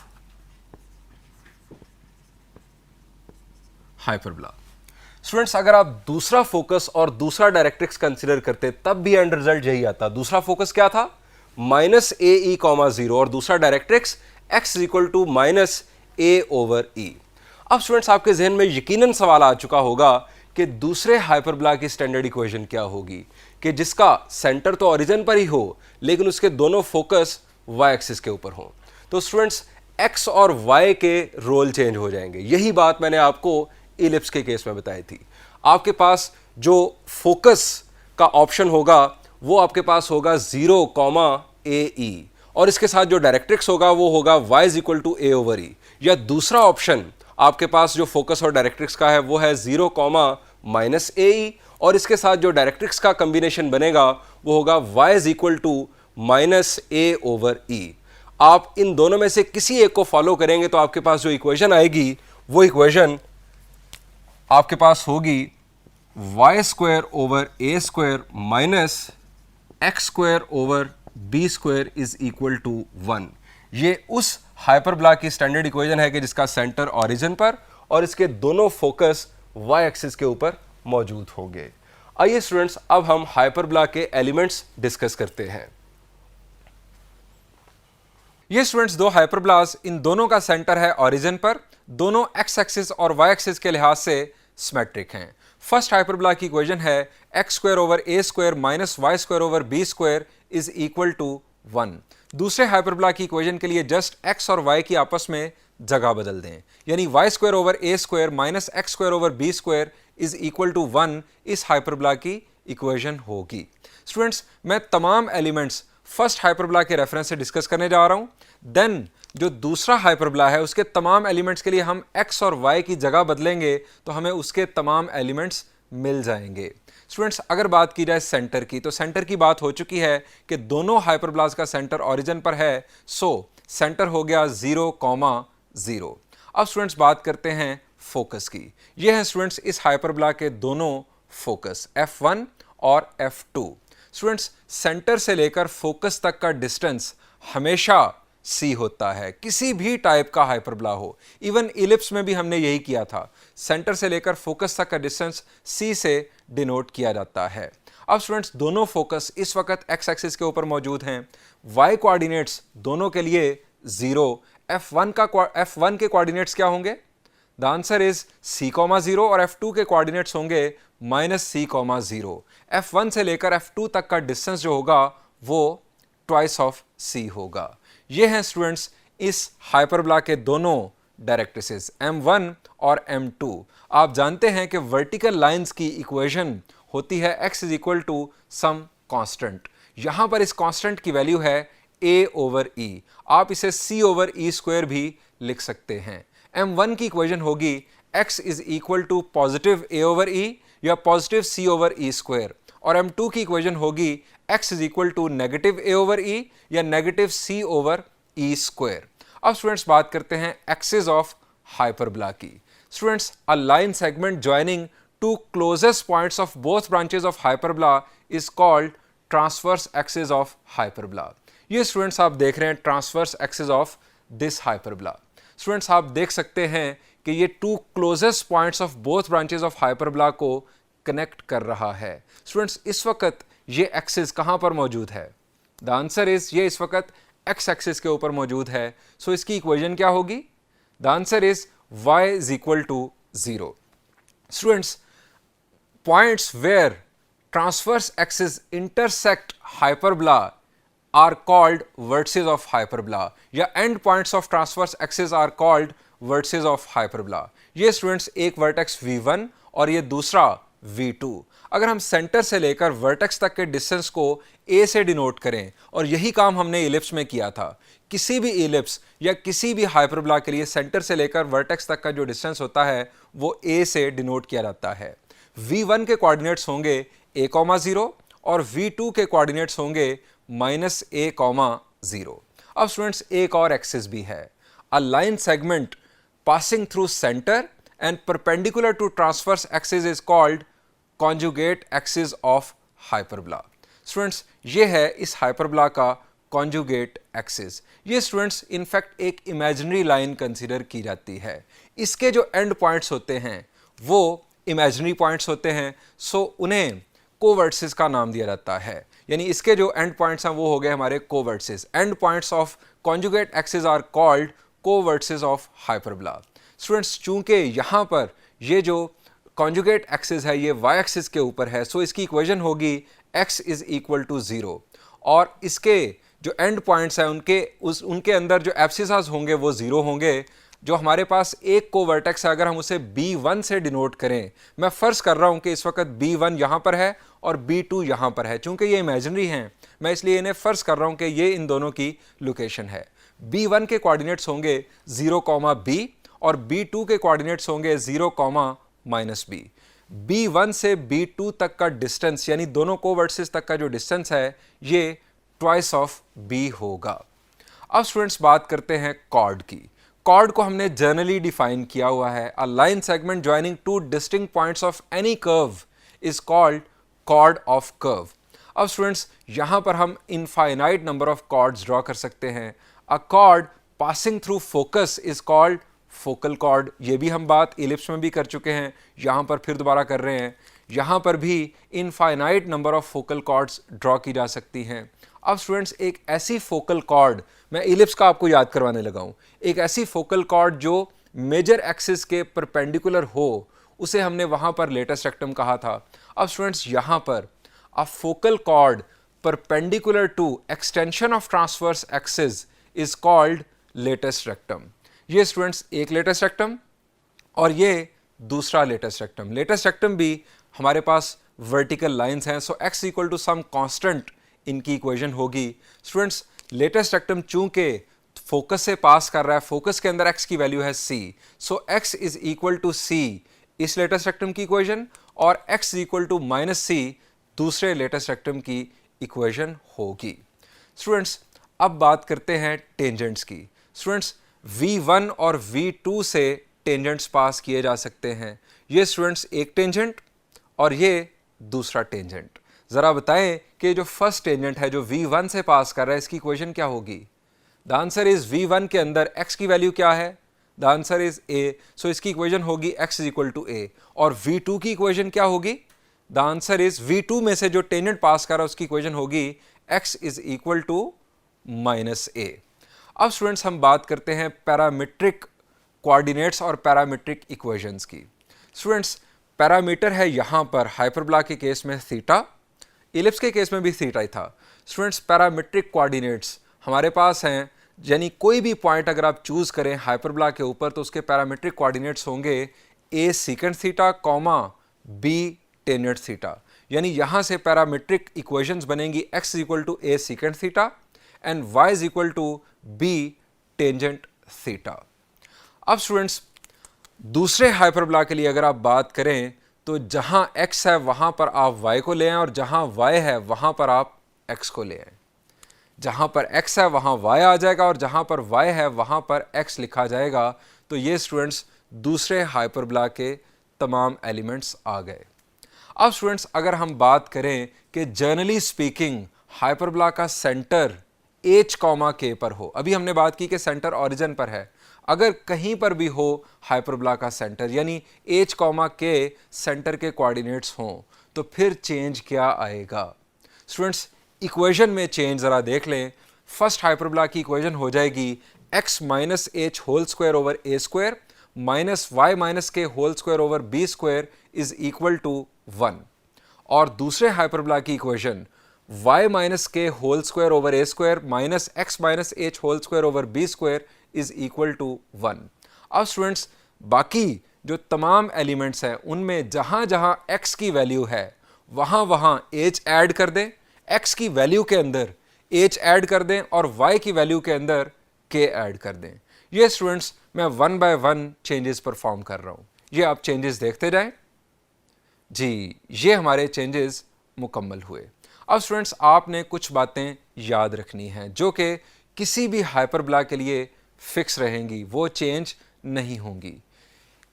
hyperbola. Students अगर आप दूसरा फोकस और दूसरा डायरेक्ट्रिक्स कंसीडर करते तब भी एंड रिजल्ट यही आता। दूसरा फोकस क्या था? माइनस ए ई कॉमा 0 और दूसरा directrix X equal to minus A over ई। अब स्टूडेंट्स आपके जहन में यकीनन सवाल आ चुका होगा कि दूसरे हाइपरबोला की स्टैंडर्ड इक्वेशन क्या होगी कि जिसका सेंटर तो ओरिजिन पर ही हो लेकिन उसके दोनों फोकस वाई एक्सिस के ऊपर हो। तो स्टूडेंट्स एक्स और वाई के रोल चेंज हो जाएंगे। यही बात मैंने आपको इलिप्स के केस में बताई थी। आपके पास जो फोकस का ऑप्शन होगा वो आपके पास होगा 0 कॉमा ए ई और इसके साथ जो डायरेक्ट्रिक्स होगा वो होगा y is equal to A over E. या दूसरा ऑप्शन आपके पास जो फोकस और डायरेक्ट्रिक्स का है वो है 0 कॉमा माइनस ए ई और इसके साथ जो डायरेक्ट्रिक्स का कॉम्बिनेशन बनेगा वो होगा y is equal to minus A over E. आप इन दोनों में से किसी एक को फॉलो करेंगे तो आपके पास जो इक्वेशन आएगी वो इक्वेशन आपके पास होगी y square over A square minus x square over B square is equal to 1। ये उस हाइपरबोला की स्टैंडर्ड इक्वेशन है कि जिसका सेंटर ओरिजिन पर और इसके दोनों फोकस वाई एक्सिस के ऊपर मौजूद होंगे। आइए स्टूडेंट्स अब हम हाइपरबोला के एलिमेंट्स डिस्कस करते हैं। ये स्टूडेंट्स दो हाइपरबोलास, इन दोनों का सेंटर है ओरिजिन पर, दोनों एक्स एक्सिस और वाई एक्सिस के लिहाज से सिमेट्रिक हैं। फर्स्ट हाइपरबोला की इक्वेशन है x square over A square minus y square over B square is equal to 1। दूसरे हाइपरबोला की इक्वेशन के लिए जस्ट एक्स और वाई की आपस में जगह बदल दें, यानी y square over A square minus x square over B square is equal to 1 इस हाइपरबोला की इक्वेशन होगी। स्टूडेंट्स मैं तमाम एलिमेंट्स फर्स्ट हाइपरबोला के रेफरेंस से डिस्कस करने जा रहा हूं, देन जो दूसरा हाइपरबोला है उसके तमाम एलिमेंट्स के लिए हम x और y की जगह बदलेंगे तो हमें उसके तमाम एलिमेंट्स मिल जाएंगे। स्टूडेंट्स अगर बात की जाए सेंटर की तो सेंटर की बात हो चुकी है कि दोनों हाइपरबोलास का सेंटर ओरिजिन पर है, सो सेंटर हो गया 0 कॉमा 0। अब स्टूडेंट्स बात करते हैं फोकस की। ये हैं स्टूडेंट्स इस हाइपरबोला के दोनों फोकस f1 और f2। स्टूडेंट्स सेंटर से लेकर फोकस तक का डिस्टेंस हमेशा c होता है, किसी भी टाइप का हाइपरबोला हो। इवन इलिप्स में भी हमने यही किया था, सेंटर से लेकर फोकस तक का डिस्टेंस c से डिनोट किया जाता है। अब स्टूडेंट्स दोनों फोकस इस वक्त x एक्सिस के ऊपर मौजूद हैं। y कोऑर्डिनेट्स दोनों के लिए 0। f1 के कोऑर्डिनेट्स क्या होंगे? द आंसर इज c, 0 और f2 के कोऑर्डिनेट्स होंगे माइनस c, 0। f1 से लेकर f2 तक का डिस्टेंस जो होगा वो ट्वाइस ऑफ c होगा। ये हैं स्टूडेंट्स इस हाइपरबोला के दोनों डायरेक्ट्रिसेस m1 और m2। आप जानते हैं कि वर्टिकल लाइंस की इक्वेशन होती है x is equal to some constant. यहां पर इस कांस्टेंट की वैल्यू है a ओवर e। आप इसे c ओवर e स्क्वायर भी लिख सकते हैं। m1 की इक्वेशन होगी x is equal to positive a over e या positive c over e square और m2 की इक्वेशन होगी x is equal to negative a over e या negative c over e square. अब स्टूडेंट्स बात करते हैं एक्सिस ऑफ हाइपरबोला की। Students a line segment joining two closest points of both branches of hyperbola is called transverse axis of hyperbola. ये students आप देख रहे हैं transverse axis of this hyperbola. Students आप देख सकते हैं कि ये two closest points of both branches of hyperbola को कनेक्ट कर रहा है। स्टूडेंट्स, इस वक्त ये एक्सिस कहां पर मौजूद है? द आंसर इज ये इस वक्त एक्स एक्सिस के ऊपर मौजूद है। सो इसकी इक्वेशन क्या होगी? The answer is y is equal to 0। Students, points where transverse axis intersect hyperbola are called vertices of hyperbola या end points of transverse axis are called vertices of hyperbola। ये students एक vertex v1 और ये दूसरा v2। अगर हम centre से लेकर वर्टेक्स तक के डिस्टेंस को a से डिनोट करें, और यही काम हमने इलिप्स में किया था, किसी भी इलिप्स या किसी भी हाइपरबोला के लिए सेंटर से लेकर वर्टेक्स तक का जो डिस्टेंस होता है वो a से डिनोट किया जाता है। v1 के कोऑर्डिनेट्स होंगे a,0 और v2 के कोऑर्डिनेट्स होंगे -a,0। अब स्टूडेंट्स, एक और एक्सिस भी है, a line segment passing through centre and perpendicular to transverse axis is called conjugate axis of hyperbola. Students, ये है इस हाइपरबोला का कॉन्जुगेट एक्सिस। ये स्टूडेंट्स इनफैक्ट एक इमेजिनरी लाइन कंसीडर की जाती है। इसके जो एंड पॉइंट्स होते हैं वो इमेजिनरी पॉइंट्स होते हैं, सो उन्हें कोवर्टिसेस का नाम दिया जाता है। यानी इसके जो एंड पॉइंट्स हैं वो हो गए हमारे covertices. End points of conjugate axis are called covertices of hyperbola. Students, चूंकि यहाँ पर ये जो कॉन्जुगेट एक्सिस है ये y एक्सिस के ऊपर है, सो इसकी इक्वेशन होगी x इज इक्वल टू 0, और इसके जो एंड पॉइंट्स हैं उनके अंदर जो एब्सिसास होंगे वो 0 होंगे। जो हमारे पास एक कोवर्टेक्स है, अगर हम उसे b1 से डिनोट करें, मैं फर्ज कर रहा हूं कि इस वक्त b1 यहां पर है और b2 यहां पर है, चूंकि ये इमेजिनरी हैं मैं इसलिए इन्हें फर्ज कर रहा हूं कि ये इन दोनों की लोकेशन है। b1 के कोऑर्डिनेट्स होंगे 0, b और b2 के कोऑर्डिनेट्स होंगे 0, -b। b1 से b2 तक का डिस्टेंस यानी दोनों कोवर्टिसेस तक का जो डिस्टेंस है ये ट्वाइस ऑफ b होगा। अब स्टूडेंट्स, बात करते हैं कॉर्ड की। कॉर्ड को हमने जनरली डिफाइन किया हुआ है, a line segment joining two distinct points of any curve is called chord of curve. अब स्टूडेंट्स, यहां पर हम infinite number of chords draw कर सकते हैं। A chord passing through focus is called focal chord. ये भी हम बात इलिप्स में भी कर चुके हैं, यहां पर फिर दोबारा कर रहे हैं। यहां पर भी infinite number of focal chords draw की जा सकती हैं। अब स्टूडेंट्स, एक ऐसी फोकल कॉर्ड, मैं इलिप्स का आपको याद करवाने लगा हूं, एक ऐसी फोकल कॉर्ड जो मेजर एक्सिस के परपेंडिकुलर हो, उसे हमने वहां पर लेटेस्ट रेक्टम कहा था। अब स्टूडेंट्स, यहां पर a focal cord perpendicular to extension of transverse axis is called latus rectum. ये स्टूडेंट्स एक लेटेस्ट रेक्टम और ये दूसरा लेटेस्ट रेक्टम। लेटेस्ट रेक्टम भी हमारे पास वर्टिकल लाइंस हैं, so x equal to some constant इनकी इक्वेशन होगी। स्टूडेंट्स, लेटेस्ट रेक्टम चूंकि फोकस से पास कर रहा है, फोकस के अंदर x की वैल्यू है c, so x is equal to c इस लेटेस्ट रेक्टम की इक्वेशन, और x इक्वल टू -c दूसरे लेटेस्ट रेक्टम की इक्वेशन होगी। स्टूडेंट्स, अब बात करते हैं टेंजेंट्स की। स्टूडेंट्स, v1 और v2 से टेंजेंट्स पास किए जा सकते हैं। ये स्टूडेंट्स एक टेंजेंट और ये दूसरा टेंजेंट। ज़रा बताएं कि जो फर्स्ट टेंजेंट है जो v1 से पास कर रहा है, इसकी इक्वेशन क्या होगी? द आंसर इज v1 के अंदर x की वैल्यू क्या है? The answer is a, so इसकी इक्वेशन होगी x is equal to a। और v2 की इक्वेशन क्या होगी? द आंसर इज v2 में से जो टेंजेंट पास कर रहा है उसकी इक्वेशन होगी x is equal to -a। अब स्टूडेंट्स, हम बात करते हैं पैरामीट्रिक कोऑर्डिनेट्स और पैरामीट्रिक इक्वेशंस की। स्टूडेंट्स, पैरामीटर है यहां पर हाइपरबोला के केस में थीटा, इलिप्स के केस में भी थीटा ही था। स्टूडेंट्स, पैरामीट्रिक कोऑर्डिनेट्स हमारे पास हैं, यानी कोई भी पॉइंट अगर आप चूज करें हाइपरबोला के ऊपर तो उसके पैरामीट्रिक कोऑर्डिनेट्स होंगे a secant theta, b tangent theta. यानी यहां से पैरामीट्रिक इक्वेशंस बनेंगी x equal to a secant theta and y is equal to b tangent theta. अब स्टूडेंट्स, दूसरे हाइपरबोला के लिए अगर आप बात करें तो जहां x है वहां पर आप y को ले आएं और जहां y है वहां पर आप x को ले आएं। जहां पर x है वहां y आ जाएगा और जहां पर y है वहां पर x लिखा जाएगा। तो ये स्टूडेंट्स दूसरे हाइपरबोला के तमाम एलिमेंट्स आ गए। अब स्टूडेंट्स, अगर हम बात करें कि जनरली स्पीकिंग हाइपरबोला का सेंटर h, k पर हो। अभी हमने बात की कि सेंटर ओरिजिन पर है, अगर कहीं पर भी हो हाइपरबोला का सेंटर, यानी h, k सेंटर के कोऑर्डिनेट्स हों, तो फिर चेंज क्या आएगा? स्टूडेंट्स, इक्वेशन में चेंज ज़रा देख लें। फर्स्ट हाइपरबोला की इक्वेशन हो जाएगी x minus H whole square over A square minus Y minus K whole square over B square is equal to 1। और दूसरे हाइपरबोला की equation y minus K whole square over A square minus X minus H whole square over B square is equal to 1। अब students, बाकी जो तमाम elements हैं उनमें जहां जहां x की वैल्यू है वहां वहां h ऐड कर दें, x की वैल्यू के अंदर h ऐड कर दें और y की वैल्यू के अंदर k ऐड कर दें। ये स्टूडेंट्स मैं 1 बाय 1 चेंजेस परफॉर्म कर रहा हूं, ये आप चेंजेस देखते जाएं। जी, ये हमारे चेंजेस मुकम्मल हुए। अब स्टूडेंट्स, आपने कुछ बातें याद रखनी हैं जो कि किसी भी हाइपरबोला के लिए फिक्स रहेंगी, वो चेंज नहीं होंगी।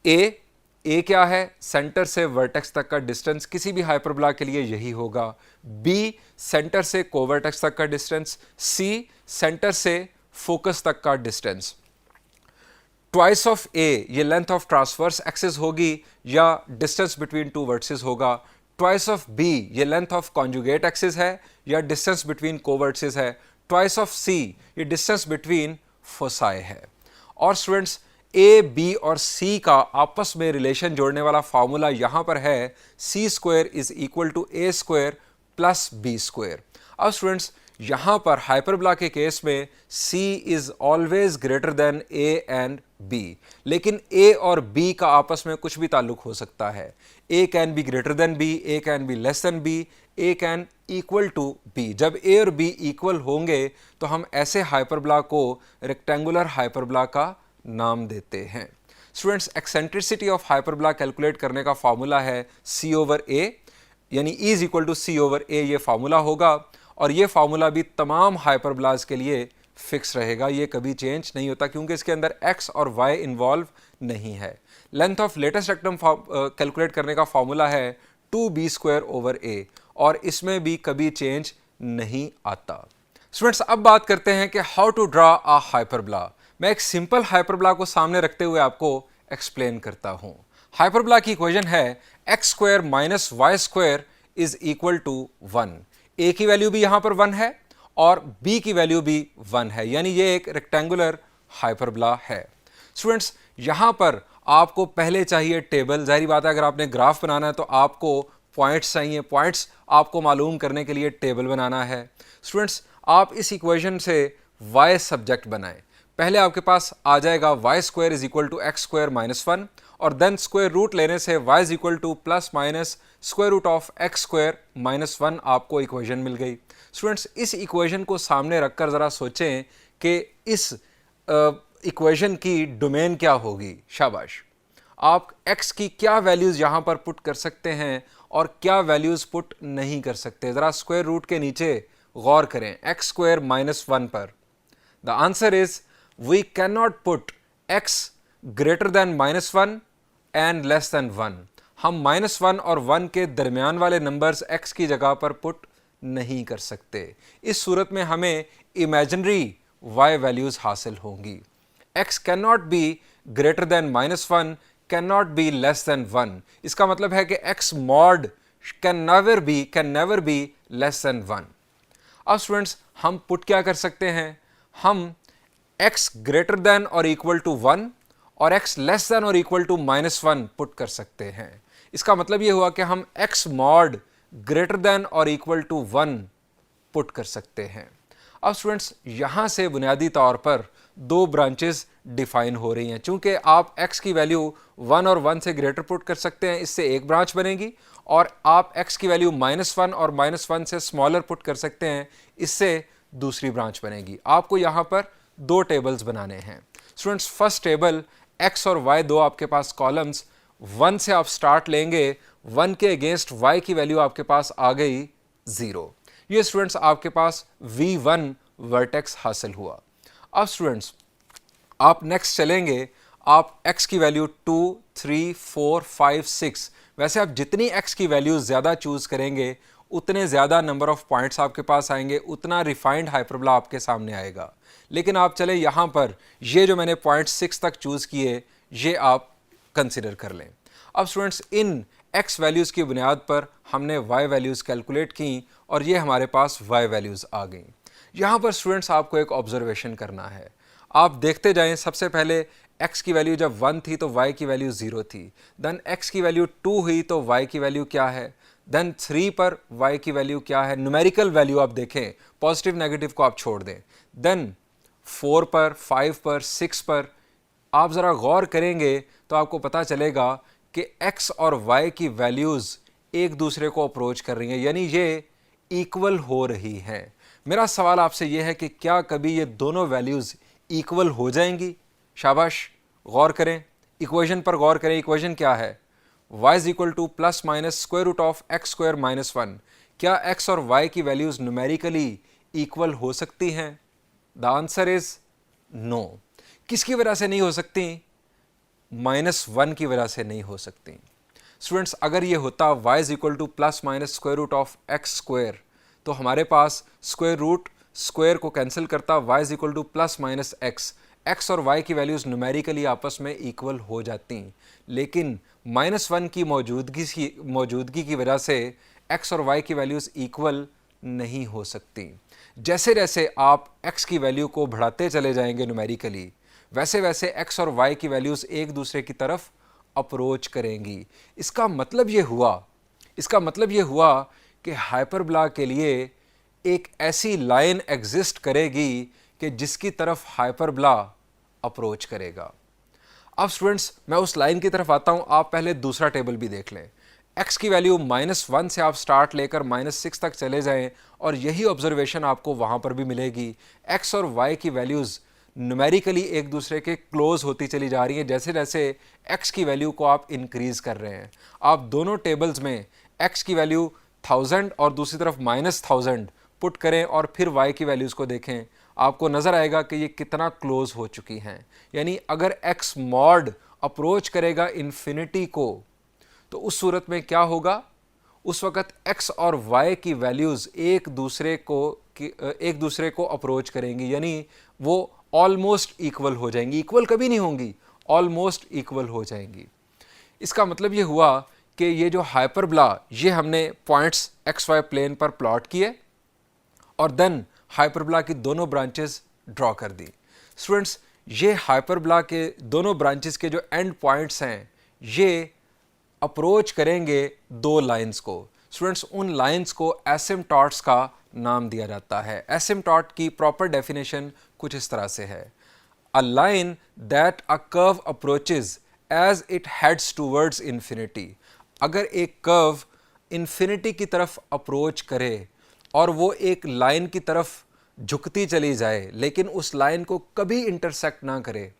ए क्या है? सेंटर से वर्टेक्स तक का डिस्टेंस, किसी भी हाइपरबोला के लिए यही होगा। बी, सेंटर से कोवर्टेक्स तक का डिस्टेंस। सी, सेंटर से फोकस तक का डिस्टेंस। ट्वाइस ऑफ ए, ये लेंथ ऑफ ट्रांसवर्स एक्सिस होगी या डिस्टेंस बिटवीन टू वर्टिसेस होगा। ट्वाइस ऑफ बी, ये लेंथ ऑफ कॉन्जुगेट एक्सिस है या डिस्टेंस बिटवीन कोवर्टिसेस है। ट्वाइस ऑफ सी, ये डिस्टेंस बिटवीन फोसाई है। और स्टूडेंट्स, ए, बी और सी का आपस में रिलेशन जोड़ने वाला फॉर्मूला यहां पर है C square is equal to A square plus B square. अब स्टूडेंट्स, यहां पर हाइपरबोला के केस में c is always greater than a and b, लेकिन a और b का आपस में कुछ भी ताल्लुक हो सकता है। a can be greater than b, a can be less than b, a can equal to b। जब a और b इक्वल होंगे तो हम ऐसे हाइपरबोला को रेक्टेंगुलर हाइपरबोला का नाम देते हैं। Students, eccentricity of hyperbola calculate करने का फॉर्मूला है c ओवर a, यानी e is equal to c over a, ये फार्मूला होगा। और ये फार्मूला भी तमाम हाइपरबोलाज के लिए फिक्स रहेगा, ये कभी चेंज नहीं होता क्योंकि इसके अंदर x और y इन्वॉल्व नहीं है। Length of latus rectum calculate करने का फॉर्मूला है 2b स्क्वायर ओवर a, और इसमें भी कभी चेंज नहीं आता। स्टूडेंट्स, अब बात करते हैं कि how to draw a hyperbola. मैं एक सिंपल हाइपरबोला को सामने रखते हुए आपको एक्सप्लेन करता हूं। हाइपरबोला की इक्वेशन है x square minus y square is equal to 1। A की वैल्यू भी यहां पर 1 है और बी की वैल्यू भी 1 है, यानी ये एक रेक्टेंगुलर हाइपरबोला है। स्टूडेंट्स, यहां पर आपको पहले चाहिए टेबल। जाहिर बात है, अगर आपने ग्राफ बनाना है तो आपको पॉइंट्स चाहिए, पॉइंट्स आपको मालूम करने के लिए टेबल बनाना है। स्टूडेंट्स, आप इस इक्वेशन से y सब्जेक्ट बनाएं। पहले आपके पास आ जाएगा y square is equal to x square minus 1, और देन स्क्वायर रूट लेने से y is equal to plus minus square root of x square minus 1 आपको इक्वेशन मिल गई। स्टूडेंट्स, इस इक्वेशन को सामने रखकर ज़रा सोचें कि इस इक्वेशन की डोमेन क्या होगी। शाबाश, आप x की क्या वैल्यूज़ यहाँ पर पुट कर सकते हैं और क्या वैल्यूज़ पुट नहीं कर सकते। ज़रा स्क्वायर रूट के नीचे गौर करें, एक्स स्क्वायर माइनस 1 पर। The answer is we can not put x greater than minus 1 and less than 1। हम माइनस 1 और 1 के दरमियान वाले नंबर्स x की जगह पर पुट नहीं कर सकते। इस सूरत में हमें इमेजिनरी y वैल्यूज हासिल होंगी। x can not be greater than minus 1, can not be less than 1। इसका मतलब है कि x mod can never be less than 1। अब स्टूडेंट्स, हम पुट क्या कर सकते हैं? हम x ग्रेटर देन और इक्वल टू 1 और x लेस देन और इक्वल टू माइनस 1 पुट कर सकते हैं। इसका मतलब यह हुआ कि हम x मॉड ग्रेटर देन और इक्वल टू 1 पुट कर सकते हैं। अब स्टूडेंट्स, यहां से बुनियादी तौर पर दो ब्रांचेस डिफाइन हो रही हैं। चूंकि आप x की वैल्यू 1 और 1 से ग्रेटर पुट कर सकते हैं, इससे एक ब्रांच बनेगी, और आप x की वैल्यू माइनस 1 और माइनस 1 से स्मॉलर पुट कर सकते हैं, इससे दूसरी ब्रांच बनेगी। आपको यहां पर दो टेबल्स बनाने हैं। स्टूडेंट्स, फर्स्ट टेबल x और y, दो आपके पास कॉलम्स, 1 से आप स्टार्ट लेंगे, 1 के अगेंस्ट y की वैल्यू आपके पास आ गई 0। ये स्टूडेंट्स आपके पास v1 वर्टेक्स हासिल हुआ। अब स्टूडेंट्स, आप नेक्स्ट चलेंगे, आप x की वैल्यू 2, 3, 4, 5, 6, वैसे आप जितनी x की वैल्यू ज़्यादा चूज़ करेंगे उतने ज़्यादा नंबर ऑफ पॉइंट्स आपके पास आएंगे, उतना रिफाइंड हाइपरबोला आपके सामने आएगा। लेकिन आप चले यहाँ पर ये जो मैंने पॉइंट 6 तक चूज़ किए ये आप कंसिडर कर लें। अब स्टूडेंट्स इन x वैल्यूज़ की बुनियाद पर हमने y वैल्यूज़ कैलकुलेट की और ये हमारे पास y वैल्यूज़ आ गई। यहाँ पर स्टूडेंट्स आपको एक ऑब्जर्वेशन करना है। आप देखते जाएं, सबसे पहले x की वैल्यू जब 1 थी तो y की वैल्यू 0 थी, देन x की वैल्यू 2 हुई तो y की वैल्यू क्या है, देन 3 पर y की वैल्यू क्या है, न्यूमेरिकल वैल्यू आप देखें, पॉजिटिव नेगेटिव को आप छोड़ दें, देन 4 पर, 5 पर, 6 पर आप ज़रा गौर करेंगे तो आपको पता चलेगा कि x और y की वैल्यूज़ एक दूसरे को अप्रोच कर रही हैं, यानी ये इक्वल हो रही हैं। मेरा सवाल आपसे ये है कि क्या कभी ये दोनों वैल्यूज़ इक्वल हो जाएंगी? शाबाश, गौर करें, इक्वेशन पर गौर करें। इक्वेशन क्या है? y is equal to plus minus square root of x square minus 1। क्या x और y की वैल्यूज़ न्यूमेरिकली इक्वल हो सकती हैं? The answer is no. किसकी वजह से नहीं हो सकती? -1 की वजह से नहीं हो सकती। स्टूडेंट्स, अगर ये होता y is equal to plus minus square root of x square, तो हमारे पास स्क्वायर रूट स्क्वायर को कैंसिल करता, y is equal to plus minus x और y की वैल्यूज़ न्यूमेरिकली आपस में इक्वल हो जाती। लेकिन -1 की मौजूदगी की वजह से x और y की वैल्यूज़ इक्वल नहीं हो सकती। जैसे जैसे आप x की वैल्यू को बढ़ाते चले जाएंगे न्यूमेरिकली, वैसे वैसे x और y की वैल्यूज़ एक दूसरे की तरफ अप्रोच करेंगी। इसका मतलब ये हुआ कि हाइपरबोला के लिए एक ऐसी लाइन एग्जिस्ट करेगी कि जिसकी तरफ हाइपरबोला अप्रोच करेगा। अब स्टूडेंट्स, मैं उस लाइन की तरफ आता हूं। आप पहले दूसरा टेबल भी देख लें। x की वैल्यू -1 से आप स्टार्ट लेकर -6 तक चले जाएं और यही ऑब्जर्वेशन आपको वहां पर भी मिलेगी। x और y की वैल्यूज़ न्यूमेरिकली एक दूसरे के क्लोज होती चली जा रही हैं जैसे जैसे x की वैल्यू को आप इंक्रीज़ कर रहे हैं। आप दोनों टेबल्स में x की वैल्यू 1000 और दूसरी तरफ -1000 पुट करें और फिर y की वैल्यूज़ को देखें, आपको नज़र आएगा कि ये कितना क्लोज हो चुकी हैं। यानी अगर x मॉड अप्रोच करेगा इन्फिनिटी को, तो उस सूरत में क्या होगा? उस वक़्त x और y की वैल्यूज़ एक दूसरे को अप्रोच करेंगी, यानी वो ऑलमोस्ट इक्वल हो जाएंगी। इक्वल कभी नहीं होंगी, ऑलमोस्ट इक्वल हो जाएंगी। इसका मतलब ये हुआ कि ये जो हाइपरबोला, ये हमने पॉइंट्स XY प्लेन पर प्लॉट किए और देन हाइपरबोला की दोनों ब्रांचेस ड्रॉ कर दी। स्टूडेंट्स, ये हाइपरबोला के दोनों ब्रांचेस के जो एंड पॉइंट्स हैं, ये अप्रोच करेंगे दो लाइंस को। स्टूडेंट्स, उन लाइंस को एसिम्पटॉट्स का नाम दिया जाता है। एसिम्पटॉट की प्रॉपर डेफिनेशन कुछ इस तरह से है: a line that a curve approaches as it heads towards infinity. अगर एक कर्व इन्फिनिटी की तरफ अप्रोच करे और वो एक लाइन की तरफ झुकती चली जाए लेकिन उस लाइन को कभी इंटरसेक्ट ना करे,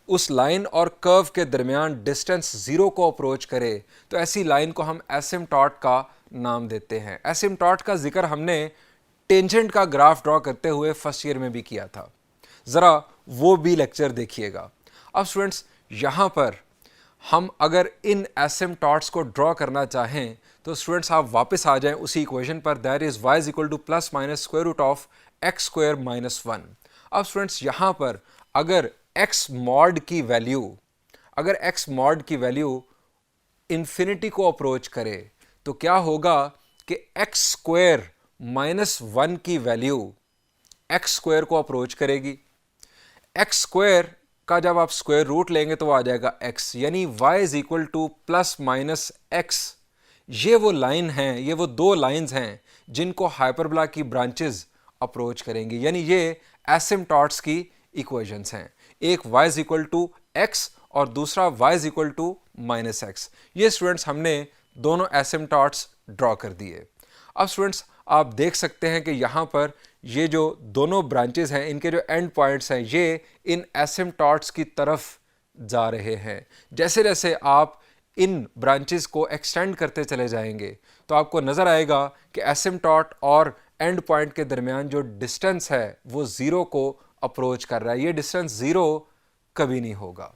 उस लाइन और कर्व के दरमियान डिस्टेंस 0 को अप्रोच करे, तो ऐसी लाइन को हम एसिम्पटॉट का नाम देते हैं। एसिम्पटॉट का जिक्र हमने टेंजेंट का ग्राफ ड्रॉ करते हुए फर्स्ट ईयर में भी किया था, ज़रा वो भी लेक्चर देखिएगा। अब स्टूडेंट्स, यहाँ पर हम अगर इन एसिम्पटॉट्स को ड्रॉ करना चाहें तो स्टूडेंट्स आप वापस आ जाएं उसी इक्वेशन पर, that is y is equal to plus minus square root of x square minus 1। अब स्टूडेंट्स, यहाँ पर अगर x मॉड की वैल्यू इन्फिनिटी को अप्रोच करे तो क्या होगा कि x स्क्वायर माइनस 1 की वैल्यू x स्क्वायर को अप्रोच करेगी। x स्क्वायर का जब आप स्क्वायर रूट लेंगे तो वो आ जाएगा x, यानी y is equal to plus minus x। ये वो लाइन हैं, ये वो दो लाइंस हैं जिनको हाइपरबोला की ब्रांचेस अप्रोच करेंगी, यानी ये एसिम्पटॉट्स की इक्वेशंस हैं। एक y is equal to x और दूसरा y is equal to minus x. ये स्टूडेंट्स हमने दोनों एसिम्पटॉट्स ड्रॉ कर दिए। अब स्टूडेंट्स, आप देख सकते हैं कि यहाँ पर ये जो दोनों ब्रांचेस हैं, इनके जो एंड पॉइंट्स हैं, ये इन एसिम्पटॉट्स की तरफ जा रहे हैं। जैसे जैसे आप इन ब्रांचेस को एक्सटेंड करते चले जाएंगे तो आपको नज़र आएगा कि एसिम्पटॉट और एंड पॉइंट के दरमियान जो डिस्टेंस है वो 0 को अप्रोच कर रहा है। ये डिस्टेंस 0 कभी नहीं होगा।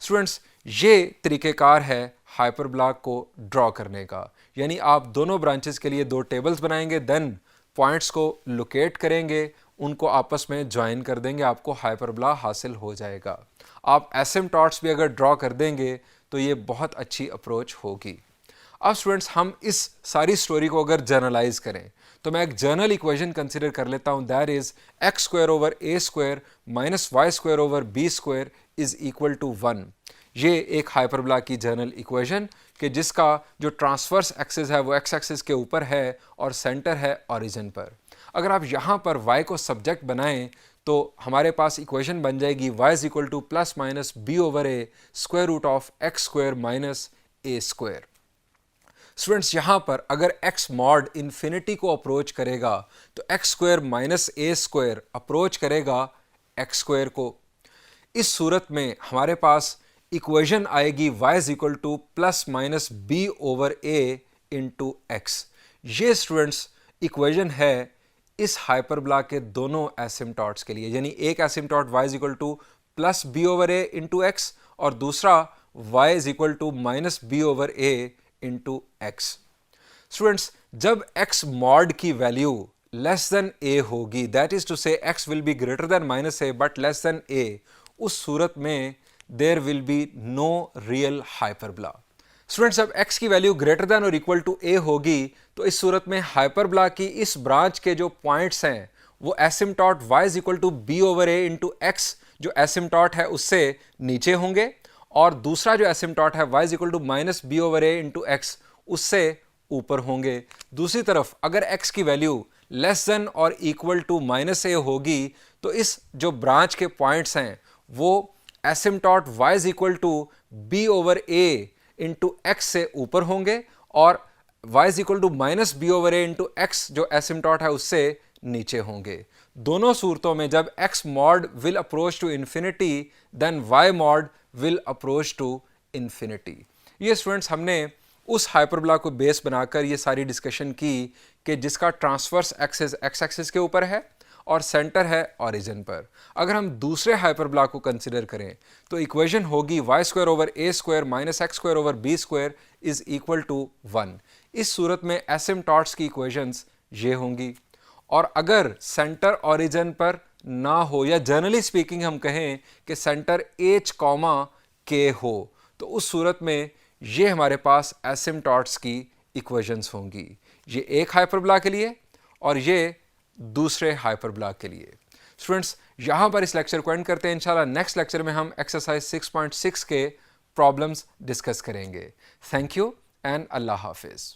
स्टूडेंट्स, ये तरीक़ेकार है हाइपरबोला को ड्रॉ करने का। यानी आप दोनों ब्रांचेस के लिए दो टेबल्स बनाएंगे, देन पॉइंट्स को लोकेट करेंगे, उनको आपस में ज्वाइन कर देंगे, आपको हाइपरबोला हासिल हो जाएगा। आप एसिम्पटॉट्स भी अगर ड्रॉ कर देंगे तो ये बहुत अच्छी अप्रोच होगी। अब स्टूडेंट्स, हम इस सारी स्टोरी को अगर जर्नलाइज करें तो मैं एक जर्नल इक्वेशन कंसिडर कर लेता हूं, that is x square over A square minus y square over B square is equal to 1। ये एक हाइपरबोला की जर्नल इक्वेशन कि जिसका जो ट्रांसवर्स एक्सिस है वो एक्स एक्सिस के ऊपर है और सेंटर है ओरिजिन पर। अगर आप यहाँ पर y को सब्जेक्ट बनाएं तो हमारे पास इक्वेशन बन जाएगी y is equal to plus minus b over A square root of x square minus a square. Students, यहाँ पर अगर x मॉड इन्फिनिटी को अप्रोच करेगा तो x square minus a square approach करेगा एक्स स्क्वायर को। इस सूरत में हमारे पास इक्वेशन आएगी y is equal to plus minus b over a into x. ये स्टूडेंट्स इक्वेशन है इस हाइपरबोला के दोनों एसिम्पटॉट्स के लिए, यानी एक asymptote y is equal to plus b over a into x और दूसरा y is equal to minus b over a into x. Students, जब x मॉड की वैल्यू लेस देन a होगी, that is to say x will be greater than minus a but less than a, उस सूरत में there will be no real hyperbola. Students, जब x की value greater than और equal to a होगी तो इस सूरत में हाइपरबोला की इस ब्रांच के जो पॉइंट्स हैं वो asymptote y is equal to b over a into x जो एसिम्पटॉट है उससे नीचे होंगे और दूसरा जो एसिम्पटॉट है y is equal to minus b over a into x उससे ऊपर होंगे। दूसरी तरफ अगर x की वैल्यू लेस देन और इक्वल टू माइनस ए होगी तो इस जो ब्रांच के पॉइंट्स हैं वो asymptote y is equal to b over a into x से ऊपर होंगे और y is equal to minus b over a into x जो एसिम्पटॉट है उससे नीचे होंगे। दोनों सूरतों में जब x mod will approach to infinity then y mod will approach to infinity. ये स्टूडेंट्स हमने उस हाइपरबोला को बेस बनाकर ये सारी डिस्कशन की कि जिसका ट्रांसवर्स एक्सिस एक्स एक्सिस के ऊपर है और सेंटर है ओरिजिन पर। अगर हम दूसरे हाइपरबोला को कंसिडर करें तो इक्वेशन होगी y square over A square minus x square over B square is equal to 1। इस सूरत में एसिम्पटॉट्स की इक्वेशंस ये होंगी और अगर सेंटर ओरिजिन पर ना हो या जनरली स्पीकिंग हम कहें कि सेंटर एच कॉमा के हो तो उस सूरत में ये हमारे पास एसिम्पटॉट्स की इक्वेशंस होंगी। ये एक हाइपरबोला के लिए और ये दूसरे हाइपरबोला के लिए। स्टूडेंट्स, यहाँ पर इस लेक्चर को एंड करते हैं। इंशाल्लाह नेक्स्ट लेक्चर में हम एक्सरसाइज 6.6 के प्रॉब्लम्स डिस्कस करेंगे। थैंक यू एंड अल्लाह हाफिज़।